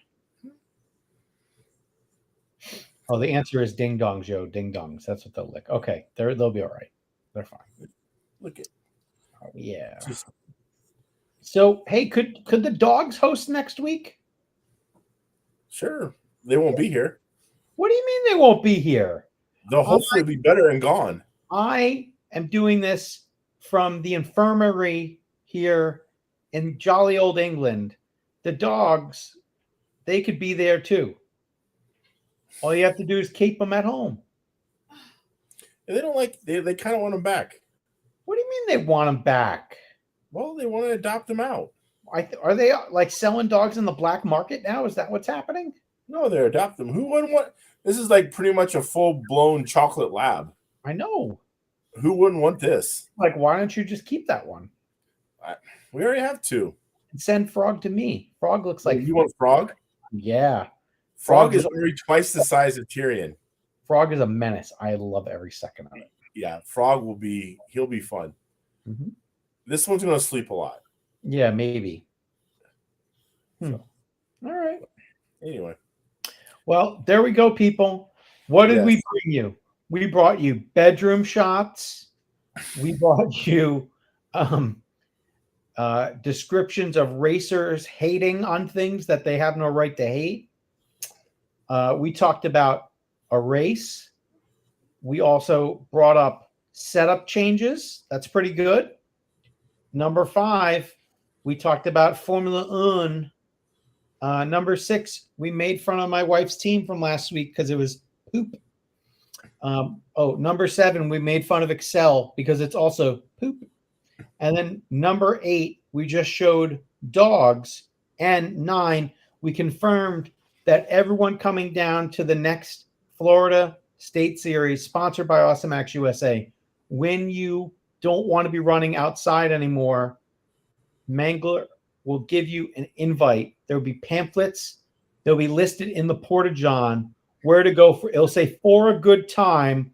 Oh, the answer is ding dongs, Joe. Ding dongs. That's what they'll lick. Okay, they'll be all right. They're fine. look at Oh, yeah. just So hey, could the dogs host next week? sure they won't be here. What do you mean they won't be here? They'll hopefully be better and gone. I am doing this from the infirmary here in jolly old England. The dogs, they could be there too. All you have to do is keep them at home. And they don't like they kind of want them back. What do you mean they want them back? Well, they want to adopt them out. Are they like selling dogs in the black market now? Is that what's happening? No, they're adopt them. Who wouldn't want? This is like pretty much a full-blown chocolate lab. I know. Who wouldn't want this? Like, why don't you just keep that one We already have two. and send Frog to me? Frog looks like You want Frog? yeah. Frog is already twice the size of Tyrion. Frog is a menace. I love every second of it. Yeah, Frog he'll be fun. Mm-hmm. This one's gonna sleep a lot. Yeah, maybe. All right. Anyway. Well, there we go, people. What did we bring you? We brought you bedroom shots. We brought you descriptions of racers hating on things that they have no right to hate. We talked about a race. We also brought up setup changes. That's pretty good. Number 5, we talked about Formula 1. Number 6, we made fun of my wife's team from last week because it was poop. Number 7, we made fun of Excel because it's also poop. And then number 8, we just showed dogs. And 9, we confirmed that everyone coming down to the next Florida State Series, sponsored by Awesome Max USA, when you don't want to be running outside anymore, Mangler will give you an invite. There will be pamphlets. They'll be listed in the Porta-John where to go for. It'll say for a good time,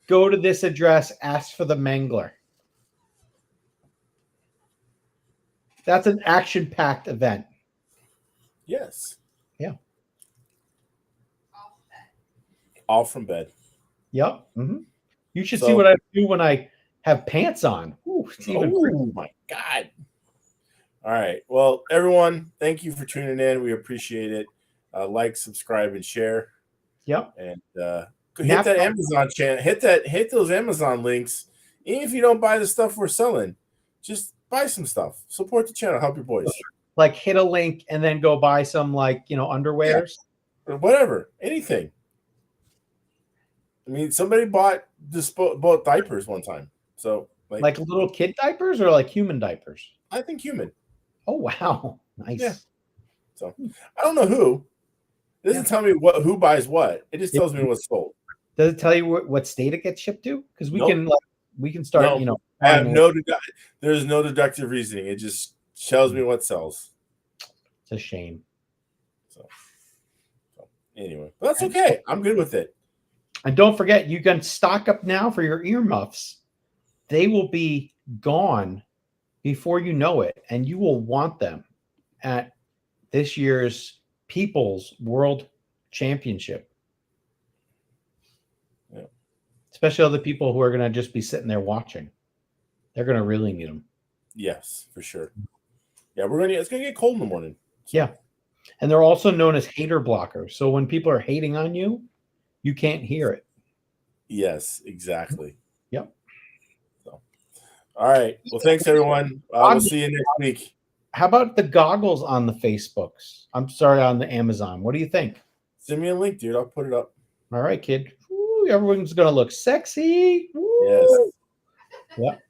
go to this address, ask for the Mangler. That's an action-packed event. Yes. Yeah. All from bed. Yep. Mm-hmm. You should see what I do when I have pants on. Ooh, it's even oh my God. All right. Well, everyone, thank you for tuning in. We appreciate it. Like, subscribe, and share. Yep. And hit that Amazon channel. Hit those Amazon links. Even if you don't buy the stuff we're selling, just buy some stuff. Support the channel. Help your boys. Like hit a link and then go buy some underwears. Yeah. Or whatever. Anything. I mean, somebody bought diapers one time. So like little kid diapers or like human diapers? I think human. Oh wow. Nice. Yeah. So I don't know who. It doesn't tell me who buys what. It just tells me what's sold. Does it tell you what state it gets shipped to? Because we can start, I have there's no deductive reasoning. It just tells me what sells. It's a shame. So anyway, but that's okay. I'm good with it. And don't forget, you can stock up now for your earmuffs. They will be gone before you know it, and you will want them at this year's People's World Championship. Yeah. Especially other people who are going to just be sitting there watching. They're going to really need them. Yes, for sure. Yeah, it's going to get cold in the morning. So. Yeah. And they're also known as hater blockers. So when people are hating on you, you can't hear it. Yes, exactly. Yep. So, all right. Well, thanks, everyone. We'll see you next week. How about the goggles on the Facebooks? I'm sorry, on the Amazon. What do you think? Send me a link, dude. I'll put it up. All right, kid. Ooh, everyone's going to look sexy. Ooh. Yes. Yep.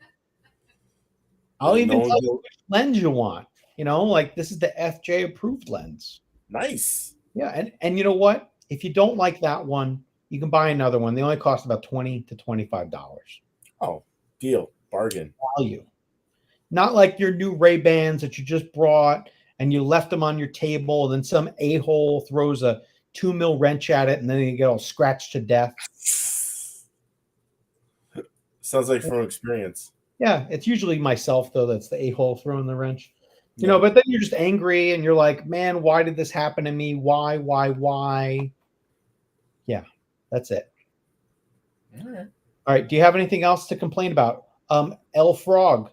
I'll even tell you which lens you want. Like this is the FJ approved lens. Nice. Yeah. And you know what? If you don't like that one, you can buy another one. They only cost about $20 to $25. Oh, deal. Bargain. Value. Not like your new Ray-Bans that you just brought and you left them on your table and then some a-hole throws a 2 mil wrench at it and then you get all scratched to death. Sounds like from experience. Yeah, it's usually myself though that's the a-hole throwing the wrench. You Yeah. know, but then you're just angry and you're like, man, why did this happen to me? Why? Yeah, that's it. All right. All right. Do you have anything else to complain about? L Frog.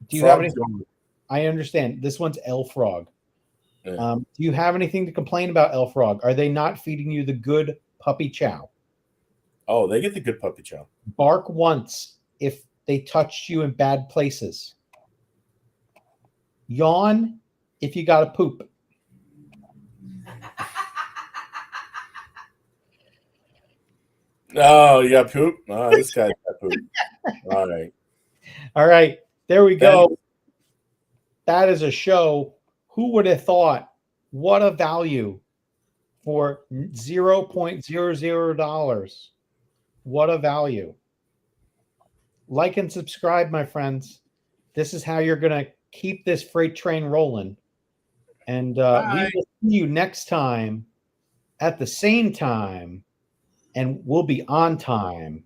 Do you have Frog's anything? gone. I understand. This one's L Frog. Yeah. Do you have anything to complain about, L Frog? Are they not feeding you the good puppy chow? Oh, they get the good puppy chow. Bark once if they touched you in bad places. Yawn if you got to poop. Oh, you got poop? Oh, this guy's got poop. All right. All right. There we Then- go. That is a show. Who would have thought? What a value for $0.00. What a value. Like and subscribe, my friends. This is how you're going to keep this freight train rolling. And we Bye. will see you next time at the same time, and we'll be on time.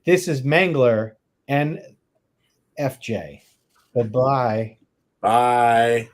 This is Mangler and FJ. Goodbye. Bye.